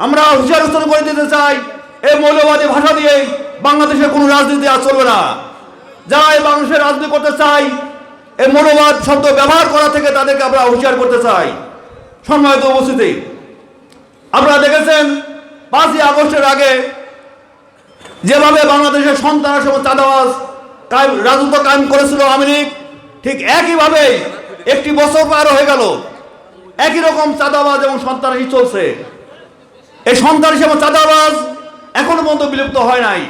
আমরা হুঁশিয়ার উচ্চারণ করে দিতে চাই, এই মৌলবাদী ভাষা দিয়ে বাংলাদেশে কোনো রাজনীতি আর চলবে না। যারা এই বাংলাদেশের রাজনীতি করতে চায় এই মৌলবাদ শব্দ ব্যবহার করা থেকে তাদেরকে আমরা হুঁশিয়ার করতে চাই। সম্মানিত উপস্থিতি, আপনারা দেখেছেন 5ই আগস্টের আগে যেভাবে বাংলাদেশের সন্ত্রাস এবং চাঁদাবাজ রাজত্ব কায়েম করেছিল আওয়ামী লীগ, ঠিক একইভাবে একটি বছর পার হয়ে গেল, একই রকম চাঁদাবাজ এবং সন্ত্রাসী চলছে। এই সন্ত্রাসী এবং চাঁদাবাজ এখনো পর্যন্ত বিলুপ্ত হয় নাই।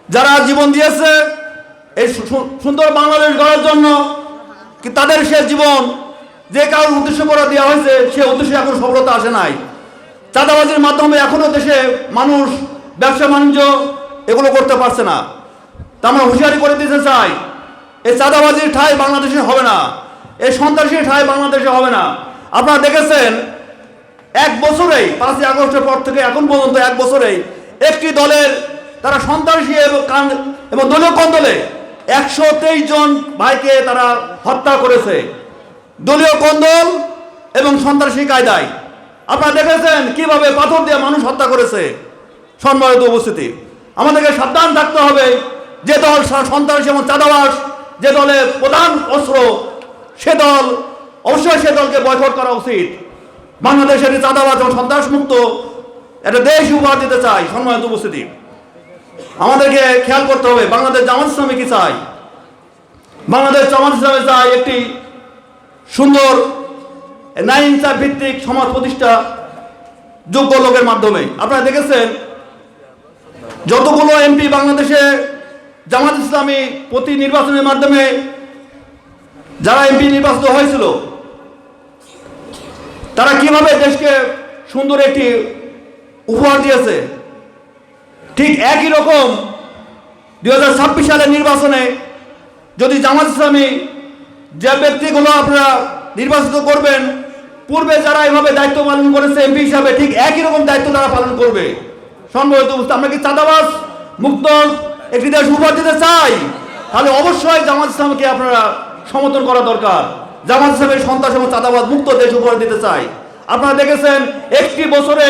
যারা জীবন দিয়েছে এই সুন্দর বাংলাদেশ গড়ার জন্য, কি তাদের সে জীবন যে কারোর উদ্দেশ্য করে দেওয়া হয়েছে, সে উদ্দেশ্যে এখন সফলতা আসে নাই। চাঁদাবাজির মাধ্যমে এখনো দেশে মানুষ ব্যবসা বাণিজ্য এগুলো করতে পারছে না। তা আমরা হুঁশিয়ারি করে দিতে চাই, এই চাঁদাবাজির ঠাঁই বাংলাদেশে হবে না, এই সন্ত্রাসীর ঠাঁই বাংলাদেশে হবে না। আপনারা দেখেছেন 1 বছরেই 5ই আগস্টের পর থেকে এখন পর্যন্ত 1 বছরেই একটি দলের তারা সন্ত্রাসী এবং দলীয় কন্দলে 123 জন ভাইকে তারা হত্যা করেছে, দলীয় কন্দল এবং সন্ত্রাসী কায়দায়। আপনারা দেখেছেন কিভাবে পাথর দিয়ে মানুষ হত্যা করেছে। সম্মানিত উপস্থিতি, আমাদেরকে সাবধান থাকতে হবে, যে দল সন্ত্রাসী এবং চাঁদাবাজ, যে দলের প্রধান অস্ত্র, সে দল অবশ্যই সে দলকে বয়কট করা উচিত। বাংলাদেশের চাঁদাবাজ এবং সন্ত্রাস মুক্ত একটা দেশ উপহার দিতে চাই। সম্মানিত উপস্থিতি, আমাদেরকে খেয়াল করতে হবে বাংলাদেশ জামাত ইসলামী কি চাই। বাংলাদেশ জামাত ইসলামী চাই একটি সুন্দর ন্যায় ইনসাফ ভিত্তিক সমাজ প্রতিষ্ঠা যোগ্য লোকের মাধ্যমে। আপনারা দেখেছেন যতগুলো এমপি বাংলাদেশে জামাত ইসলামী প্রতি নির্বাচনের মাধ্যমে যারা এমপি নির্বাচিত হয়েছিল, তারা কিভাবে দেশকে সুন্দর একটি উপহার দিয়েছে। ঠিক একই রকম 2026 সালের নির্বাচনে যদি জামাত ইসলামী যে ব্যক্তিগুলো আপনারা নির্বাচিত করবেন, পূর্বে যারা এভাবে দায়িত্ব পালন করেছে এমপি হিসাবে, ঠিক একই রকম দায়িত্ব তারা পালন করবে। সম্ভবত আমরা কি চাঁদাবাজ মুক্ত একটি দেশ উপহার দিতে চাই, তাহলে অবশ্যই জামাত ইসলামকে আপনারা সমর্থন করা দরকার। জামাত ইসলামের সন্ত্রাস এবং চাঁদাবাজ মুক্ত দেশ উপহার দিতে চাই। আপনারা দেখেছেন একটি বছরে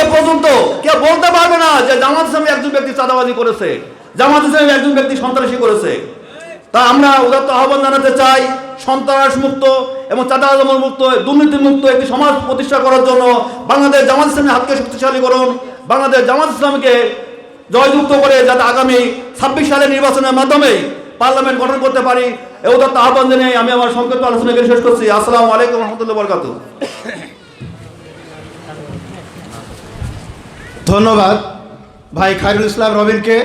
এ পর্যন্ত কেউ বলতে পারবে না যে জামাত ইসলামী একজন ব্যক্তি চাঁদাবাজি করেছে, জামাত ইসলামী একজন ব্যক্তি সন্ত্রাসী করেছে। তা আমরা উদাত্ত আহ্বান জানাতে চাই, সন্ত্রাস মুক্ত এবং চাঁদাবাজ মুক্ত, দুর্নীতি মুক্ত একটি সমাজ প্রতিষ্ঠা করার জন্য বাংলাদেশ জামাত ইসলামী হাতকে শক্তিশালী করুন। বাংলাদেশ জামাত ইসলামীকে জয়যুক্ত করে যাতে আগামী 26 সালের নির্বাচনের মাধ্যমে পার্লামেন্ট গঠন করতে পারি এই উদাত্ত আহ্বান জানিয়ে আমি আমার সংক্ষিপ্ত আলোচনা এখানে শেষ করছি। আসসালামু আলাইকুম রহমতুল্লাহ বরকাতুহ। ধন্যবাদ ভাই খায়রুল ইসলাম রবিনকে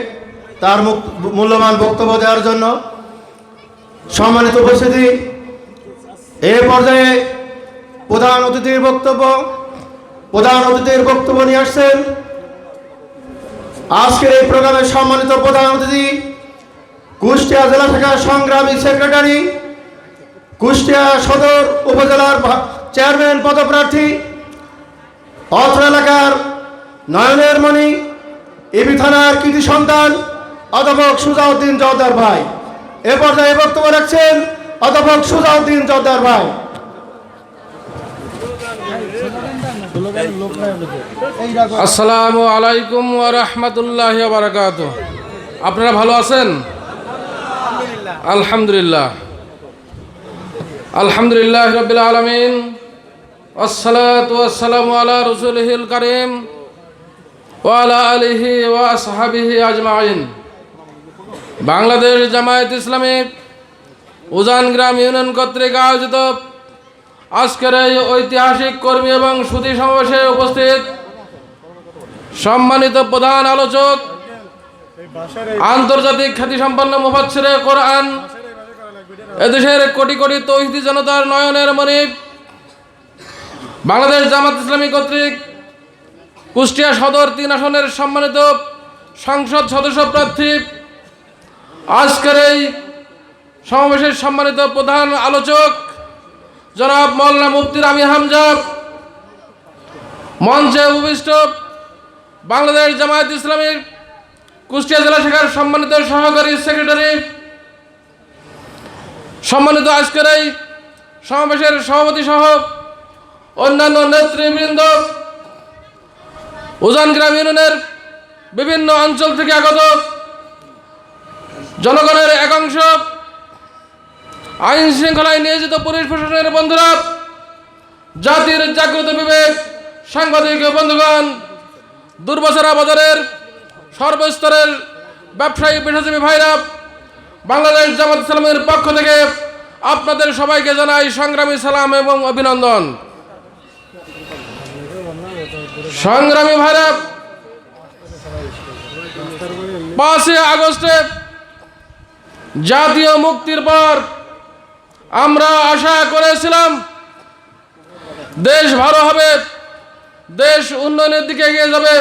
তার মূল্যবান বক্তব্য দেওয়ার জন্য। সম্মানিত উপস্থিতি, এ পর্যায়ে প্রধান অতিথির বক্তব্য নিয়ে আসছেন আজকের এই প্রোগ্রামের সম্মানিত প্রধান অতিথি কুষ্টিয়া জেলা শাখার সংগ্রামী সেক্রেটারি, কুষ্টিয়া সদর উপজেলার চেয়ারম্যান পদপ্রার্থী, অত্র এলাকার নয়নের মণি, এবি থানার কৃতি সন্তান অধ্যাপক সুজাউদ্দিন জওদার ভাই। এ পর্যায়ে বক্তব্য রাখছেন অধ্যাপক সুজাউদ্দিন জওদার ভাই। আসসালামু আলাইকুম ওয়া রাহমাতুল্লাহি ওয়া বারাকাতুহু। আপনারা ভালো আছেন? আলহামদুলিল্লাহ। আলহামদুলিল্লাহ রাব্বিল আলামিন, ওয়াসসালাতু ওয়াসসালামু আলা রাসূলিহিল কারীম ওয়া আলা আলিহি ওয়া আসহাবিহি আজমাইন। বাংলাদেশ জামায়াত ইসলামী উজান গ্রাম ইউনিয়ন কর্তৃক আয়োজিত আজকের এই ঐতিহাসিক কর্মী এবং সুধী সমাবেশে উপস্থিত সম্মানিত প্রধান আলোচক, আন্তর্জাতিক খ্যাতিসম্পন্ন মুফাসসিরে কোরআন, এদেশের কোটি কোটি তৌহিদি জনতার নয়নের মণি, বাংলাদেশ জামাত ইসলামী কর্তৃক কুষ্টিয়া সদর 3 আসনের সম্মানিত সংসদ সদস্য প্রার্থী, আজকের এই সমাবেশের সম্মানিত প্রধান আলোচক জনাব মাওলানা মুফতি রামি হামজা, মঞ্চে উপবিষ্ট বাংলাদেশ জামায়াত ইসলামীর কুষ্টিয়া জেলা শাখার সম্মানিত সহকারী সেক্রেটারি, সম্মানিত আজকের এই সমাবেশের সভাপতি সহ অন্যান্য নেতৃবৃন্দ, উজান গ্রাম ইউনিয়নের বিভিন্ন অঞ্চল থেকে আগত জনগণের একাংশ, আইন শৃঙ্খলায় নিয়োজিত পুলিশ প্রশাসনের বন্ধুরা, জাতির জাগ্রত বিবেক সাংবাদিক বন্ধুগণ, দুর্বাসারা বাজারের সর্বস্তরের ব্যবসায়ী পেশাজীবী ভাইরা, বাংলাদেশ জামাত ইসলামের পক্ষ থেকে আপনাদের সবাইকে জানাই সংগ্রামী সালাম এবং অভিনন্দন। সংগ্রামী ভাইরা, 5 আগস্টে জাতীয় মুক্তির পর আমরা আশা করেছিলাম দেশ ভালো হবে, দেশ উন্নয়নের দিকে এগিয়ে যাবে,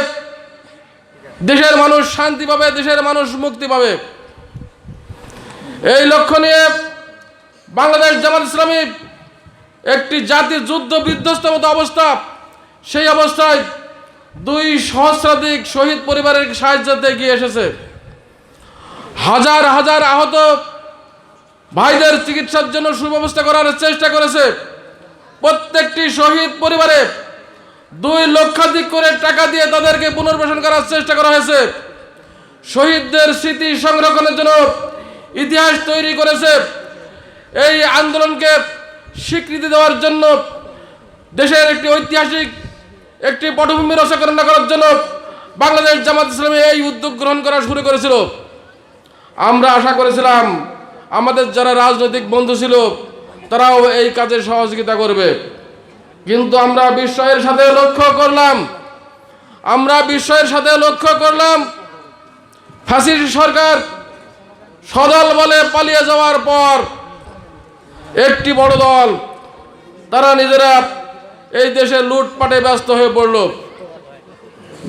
দেশের মানুষ শান্তি পাবে, দেশের মানুষ মুক্তি পাবে। এই লক্ষ্য নিয়ে বাংলাদেশ জামাত ইসলামী একটি জাতির যুদ্ধ বিধ্বস্ত মতো অবস্থা, সেই অবস্থায় 2 সহস্রাধিক শহীদ পরিবারের সাহায্যে এগিয়ে এসেছে। হাজার হাজার আহত ভাইদের চিকিৎসার জন্য সুব্যবস্থা করার চেষ্টা করেছে। প্রত্যেকটি শহীদ পরিবারে 2 লক্ষাধিক করে টাকা দিয়ে তাদেরকে পুনর্বাসন করার চেষ্টা করা হয়েছে। শহীদদের স্মৃতি সংরক্ষণের জন্য ইতিহাস তৈরি করেছে। এই আন্দোলনকে স্বীকৃতি দেওয়ার জন্য, দেশের একটি ঐতিহাসিক একটি পটভূমি রচনা করার জন্য বাংলাদেশ জামাত ইসলামী এই উদ্যোগ গ্রহণ করা শুরু করেছিল। আমরা আশা করেছিলাম আমাদের যারা রাজনৈতিক বন্ধু ছিল তারাও এই কাজে সহযোগিতা করবে, কিন্তু আমরা বিস্ময়ের সাথে লক্ষ্য করলাম ফ্যাসিস্ট সরকার সদল বলে পালিয়ে যাওয়ার পর একটি বড় দল তারা নিজেরা এই দেশে লুটপাটে ব্যস্ত হয়ে পড়ল।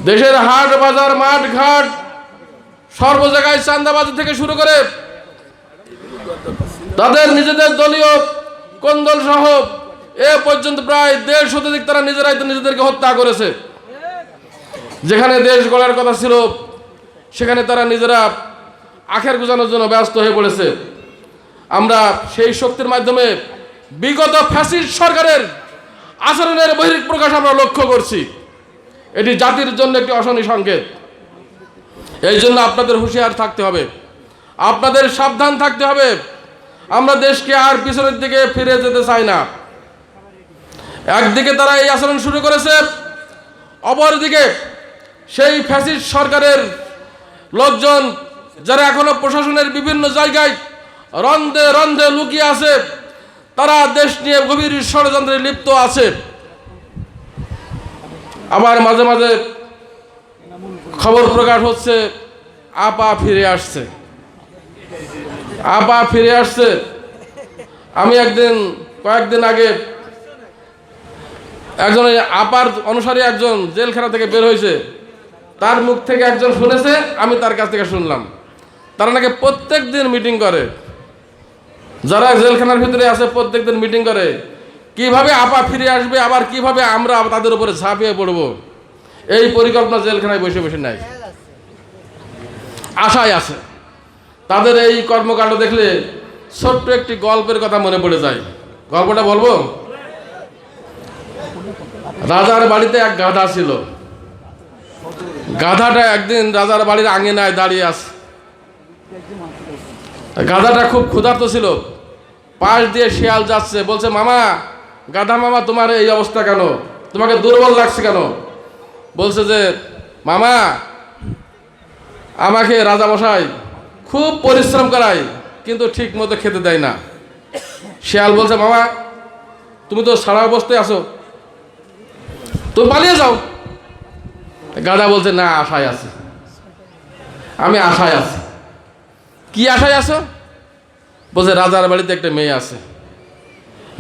দেশের হাট বাজার মাঠ ঘাট সর্ব জায়গায় চাঁদাবাজি থেকে শুরু করে তাদের নিজেদের দলীয় কোন্দল সহ এ পর্যন্ত প্রায় 1.5 শতাধিক তারা নিজেরাই তো নিজেদেরকে হত্যা করেছে। যেখানে দেশ গড়ার কথা ছিল সেখানে তারা নিজেরা আখের গুজানোর জন্য ব্যস্ত হয়ে পড়েছে। আমরা সেই শক্তির মাধ্যমে বিগত ফ্যাসিস্ট সরকারের আচরণের বহিঃপ্রকাশ আমরা লক্ষ্য করছি। এটি জাতির জন্য একটি অশনি সংকেত। এই জন্য আপনাদের হুঁশিয়ার থাকতে হবে, আপনাদের সাবধান থাকতে হবে। আমরা দেশকে আর পিছনের দিকে ফিরে যেতে চাই না। একদিকে তারা এই আচরণ শুরু করেছে, অপরদিকে সেই ফ্যাসিস্ট সরকারের লোকজন যারা এখনো প্রশাসনের বিভিন্ন জায়গায় রন্ধে রন্ধে লুকিয়ে আছে, তারা দেশ নিয়ে গভীর ষড়যন্ত্রে লিপ্ত আছে। আবার মাঝে মাঝে খবর প্রকাশ হচ্ছে আপা ফিরে আসছে, আপা ফিরে আসছে। আমি কয়েকদিন আগে একজন আপার অনুসারী একজন জেলখানা থেকে বের হয়েছে, তার মুখ থেকে একজন শুনেছে, আমি তার কাছ থেকে শুনলাম। তারা নাকি প্রত্যেক দিন মিটিং করে, যারা জেলখানার ভিতরে আছে প্রত্যেক দিন মিটিং করে কিভাবে আপা ফিরে আসবে, আবার কিভাবে আমরা তাদের উপরে ঝাঁপিয়ে পড়ব, এই পরিকল্পনা জেলখানায় বসে বসে নাই, আশায় আছে। তাদের এই কর্মকাণ্ড দেখলে ছোট্ট একটি গল্পের কথা মনে পড়ে যায়। গল্পটা বলবো। রাজার বাড়িতে এক গাধা ছিল। গাধাটা একদিন রাজার বাড়ির আঙিনায় দাঁড়িয়ে আছে। গাধাটা খুব ক্ষুধার্ত ছিল। পাশ দিয়ে শিয়াল যাচ্ছে, বলছে, মামা, গাধা মামা, তোমার এই অবস্থা কেন? তোমাকে দুর্বল লাগছে কেন? বলছে যে, মামা, আমাকে রাজামশাই খুব পরিশ্রম করায়, কিন্তু ঠিক মতো খেতে দেয় না। শিয়াল বলছে, মামা, তুমি তো সারা অবস্থায় আছো, তুমি পালিয়ে যাও। গাধা বলছে, না, আশায় আছে, আমি আশায় আছি। কি আশায় আছো? বলছে, রাজার বাড়িতে একটা মেয়ে আছে,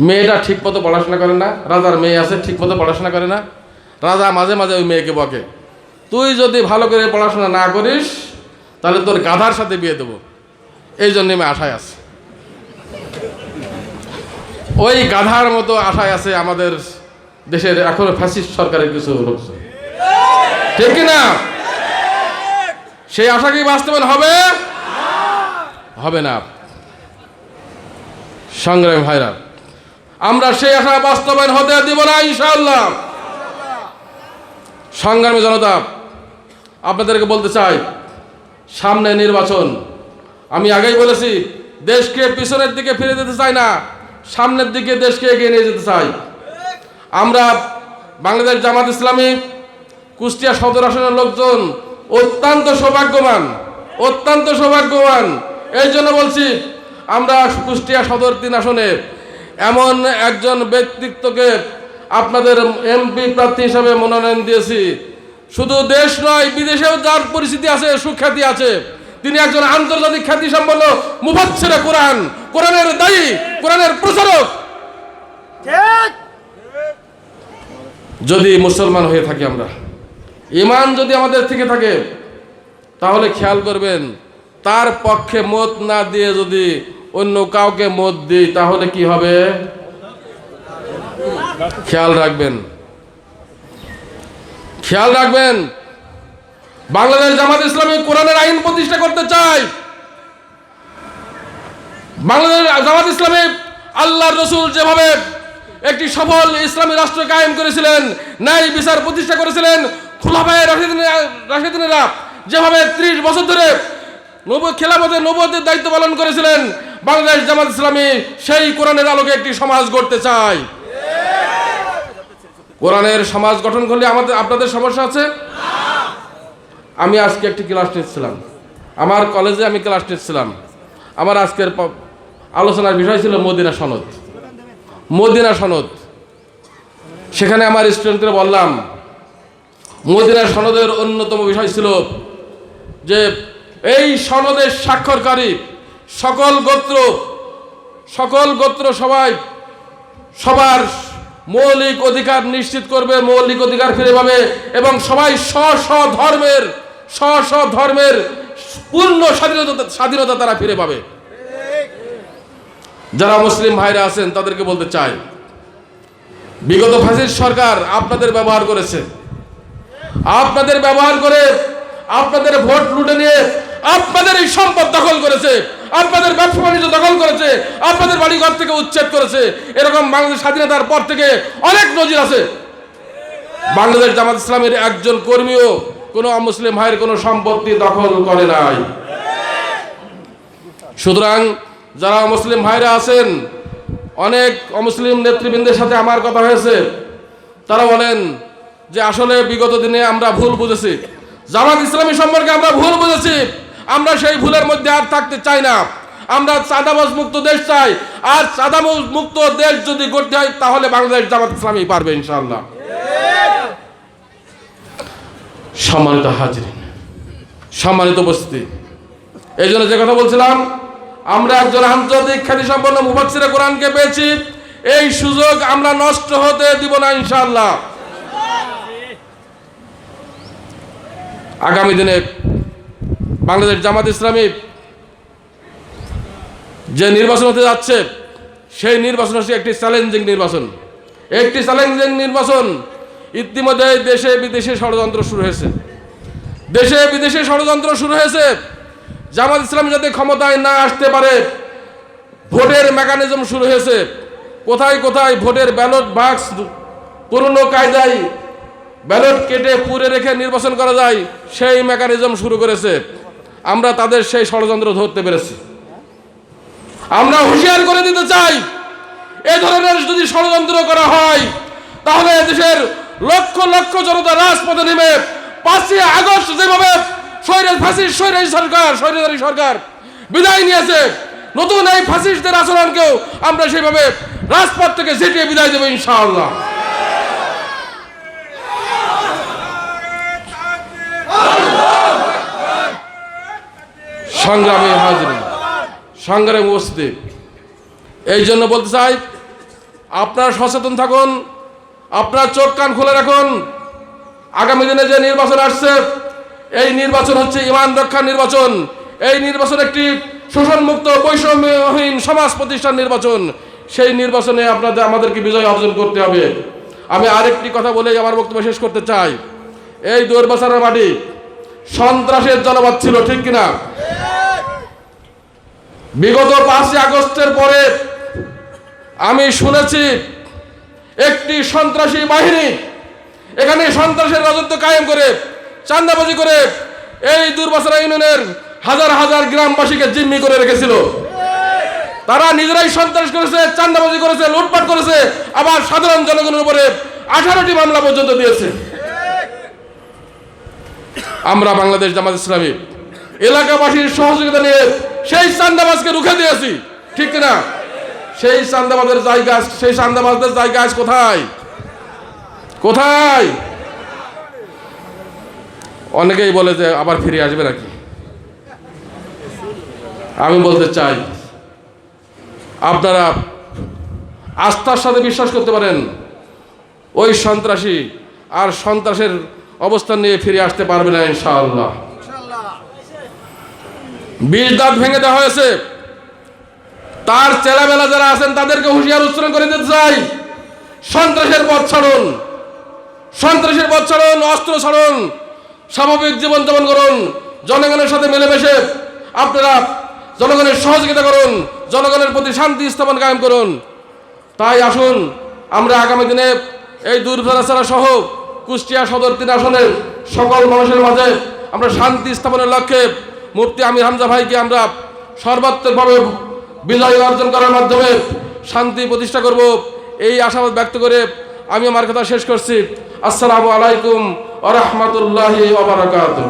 মেয়েটা ঠিক মতো পড়াশোনা করে না। রাজার মেয়ে আছে, ঠিক মতো পড়াশোনা করে না। রাজা মাঝে মাঝে ওই মেয়েকে বকে, তুই যদি ভালো করে পড়াশোনা না করিস তাহলে তোর গাধার সাথে বিয়ে দেবো, এই জন্য আমি আশায় আছি। ওই গাধার মতো আশায় আছে আমাদের দেশের এখনো ফ্যাসিস্ট সরকারের কিছু লোকজন, ঠিক কিনা? সেই আশা কি বাস্তবায়ন হবে? হবে না। সংগ্রামী ভাইরা, আমরা সেই আশা বাস্তবায়ন হতে দিব না ইনশাআল্লাহ। সংগ্রামী জনতা, আপনাদেরকে বলতে চাই, সামনে নির্বাচন। আমি আগেই বলেছি, দেশকে পিছনের দিকে ফিরে যেতে চাই না, সামনের দিকে দেশকে এগিয়ে নিয়ে যেতে চাই। আমরা বাংলাদেশ জামাত ইসলামী কুষ্টিয়া সদর আসনের লোকজন অত্যন্ত সৌভাগ্যবান, অত্যন্ত সৌভাগ্যবান। এই জন্য বলছি, আমরা কুষ্টিয়া সদর 3 আসনে এমন একজন ব্যক্তিত্বকে আপনাদের এমপি প্রার্থী হিসাবে মনোনয়ন দিয়েছি। শুধু দেশ নয়, বিদেশেও যার পরিস্থিতি আছে, সুখ্যাতি আছে, তিনি একজন আন্তর্জাতিক খ্যাতি সম্পন্ন মুফাসসিরে কোরআন, কোরআনের দায়ী, কোরআনের প্রচারক। যদি মুসলমান হয়ে থাকি আমরা, ঈমান যদি আমাদের থেকে থাকে, তাহলে খেয়াল করবেন, তার পক্ষে মত না দিয়ে যদি অন্য কাউকে মত দিই তাহলে কি হবে? খেয়াল রাখবেন, খেয়াল রাখবেন। বাংলাদেশ জামাত ইসলামী কোরআনের আইন প্রতিষ্ঠা করতে চায়। বাংলাদেশ জামাত ইসলামী আল্লাহর রাসূল যেভাবে একটি সফল ইসলামী রাষ্ট্র কায়েম করেছিলেন, ন্যায় বিচার প্রতিষ্ঠা করেছিলেন, খুলাফায়ে রাশিদিনেরা যেভাবে 30 বছর ধরে খেলাফতের নবুয়তের দায়িত্ব পালন করেছিলেন, বাংলাদেশ জামাত ইসলামী সেই কোরআনের আলোকে একটি সমাজ গড়তে চায়। কোরআনের সমাজ গঠন করলে আপনাদের সমস্যা আছে? আমি আজকে একটি ক্লাস নিচ্ছিলাম, আমার কলেজে আমি ক্লাস নিচ্ছিলাম। আমার আজকের আলোচনার বিষয় ছিল মদিনা সনদ। মদিনা সনদ, সেখানে আমার স্টুডেন্টদের বললাম, মদিনা সনদের অন্যতম বিষয় ছিল যে এই সনদের স্বাক্ষরকারী সকল গোত্র সবার মৌলিক অধিকার নিশ্চিত করবে, মৌলিক অধিকার ফিরে পাবে, এবং সবাই স্ব ধর্মের পূর্ণ স্বাধীনতা তারা ফিরে পাবে। যারা মুসলিম ভাইরা আছেন তাদেরকে বলতে চাই, বিগত ফ্যাসিস্ট সরকার আপনাদের ব্যবহার করেছে, আপনাদের ব্যবহার করে আপনাদের ভোট লুটে নিয়ে আপনাদের এই সম্পদ দখল করেছে, আপনাদের ব্যবসা বাণিজ্য দখল করেছে, আপনাদের বাড়িঘর থেকে উচ্ছেদ করেছে। এরকম বাংলাদেশ স্বাধীনতার পর থেকে অনেক নজির আছে। বাংলাদেশ জামাত ইসলামের একজন কর্মীও কোনো অমুসলিম ভাইয়ের কোনো সম্পত্তি দখল করে নাই। সুতরাং যারা মুসলিম ভাইরা আছেন, অনেক অমুসলিম নেতৃবৃন্দের সাথে আমার কথা হয়েছে, তারা বলেন যে আসলে বিগত দিনে আমরা ভুল বুঝেছি, জামাত ইসলামী সম্পর্কে আমরা ভুল বুঝেছি, আমরা সেই ভুলের মধ্যে আর থাকতে চাই না। আমরা চাঁদাবাজ মুক্ত দেশ চাই, আর চাঁদাবাজ মুক্ত দেশ যদি করতে হয় তাহলে বাংলাদেশ জামাত ইসলামী পারবে ইনশাআল্লাহ। সম্মানিত হাজিরিন, সম্মানিত উপস্থিতি, এই জন্য যে কথা বলছিলাম, আমরা একজন আন্তর্জাতিক খ্যাতিসম্পন্ন মুফাসসিরে কোরআনকে পেয়েছি, এই সুযোগ আমরা নষ্ট হতে দিব না ইনশাআল্লাহ। আগামী দিনে বাংলাদেশ জামাত ইসলামী যে নির্বাচন হতে যাচ্ছে, সেই নির্বাচন হচ্ছে একটি চ্যালেঞ্জিং নির্বাচন। একটি চ্যালেঞ্জিং নির্বাচন। ইতিমধ্যে দেশে বিদেশে ষড়যন্ত্র শুরু হয়েছে, দেশে বিদেশে ষড়যন্ত্র শুরু হয়েছে। জামাত ইসলামী যাতে ক্ষমতায় না আসতে পারে, ভোটের মেকানিজম শুরু হয়েছে। কোথায় কোথায় ভোটের ব্যালট বাক্স পুরনো কায়দায় ব্যালট কেটে পুড়ে রেখে নির্বাচন করা যায়, সেই মেকানিজম শুরু করেছে। আমরা তাদের সেই ষড়যন্ত্র ধরতে পেরেছি। আমরা হুঁশিয়ার করে দিতে চাই, এই ধরনের যদি ষড়যন্ত্র করা হয় তাহলে দেশের লক্ষ লক্ষ জনতা রাজপথে নেমে 5ই আগস্ট যেভাবে স্বৈরাচারী সরকার বিদায় নিয়েছে, নতুন এই ফ্যাসিস্টদের আচরণকেও আমরা সেইভাবে রাজপথ থেকে ঝেঁটিয়ে বিদায় দেব ইনশাআল্লাহ। সংগ্রামী হাজির, সংগ্রামী উপস্থিতি, এই জন্য বলতে চাই, আপনারা সচেতন থাকুন, আপনার চোখ কান খুলে রাখুন। আগামী দিনে যে নির্বাচন আসছে, এই নির্বাচন হচ্ছে ঈমান রক্ষার নির্বাচন। এই নির্বাচন একটি শোষণমুক্ত বৈষম্যহীন সমাজ প্রতিষ্ঠান নির্বাচন। সেই নির্বাচনে আমাদেরকে বিজয় অর্জন করতে হবে। আমি আরেকটি কথা বলেই আমার বক্তব্য শেষ করতে চাই। এই দৌড়বাসারের মাটি সন্ত্রাসের জনপদ ছিল, ঠিক কিনা? বিগত 5ই আগস্টের পরে আমি শুনেছি একটি সন্ত্রাসী বাহিনী এখানে সন্ত্রাসের রাজত্ব কায়েম করে চাঁদাবাজি করে এই দূরবাসারা ইউনিয়নের হাজার হাজার গ্রামবাসীকে জিম্মি করে রেখেছিল। তারা নিজেরাই সন্ত্রাস করেছে, চাঁদাবাজি করেছে, লুটপাট করেছে, আবার সাধারণ জনগণের উপরে 18টি মামলা পর্যন্ত দিয়েছে। আমরা বাংলাদেশ জামাত ইসলামী এলাকাবাসীর সহযোগিতা নিয়ে সেই চাঁদাবাজকে রুখে দিয়েছি, ঠিক কিনা? সেই চাঁদাবাজের জায়গা, সেই চাঁদাবাজদের জায়গা আজ কোথায় কোথায়? অনেকেই বলে যে আবার ফিরে আসবে নাকি। আমি বলতে চাই, আপনারা আস্থার সাথে বিশ্বাস করতে পারেন, ওই সন্ত্রাসী আর সন্ত্রাসের অবস্থান নিয়ে ফিরে আসতে পারবে না ইনশাআল্লাহ। 20 দাঁত ভেঙে দেওয়া হয়েছে। তার চেলাবেলা যারা আছেন তাদেরকে হুঁশিয়ার উচ্চারণ করে দিতে চাই, সন্ত্রাসের পথ ছাড়ুন, সন্ত্রাসের পথ ছাড়ুন, অস্ত্র ছাড়ুন, স্বাভাবিক জীবনযাপন করুন, জনগণের সাথে মিলেমিশে আপনারা জনগণের সহযোগিতা করুন, জনগণের প্রতি শান্তি স্থাপন কায়েম করুন। তাই আসুন আমরা আগামী দিনে এই দূরদূরান্তরা সহ কুষ্টিয়া সদর 3 আসনের সকল মানুষের মাঝে আমরা শান্তি স্থাপনের লক্ষ্যে মুফতি আমির হামজা ভাইকে আমরা সর্বাত্মকভাবে বিজয় অর্জন করার মাধ্যমে শান্তি প্রতিষ্ঠা করব, এই আশাবাদ ব্যক্ত করে আমি আমার কথা শেষ করছি। আসসালামু আলাইকুম ওয়া রাহমাতুল্লাহি ওয়া বারাকাতুহু।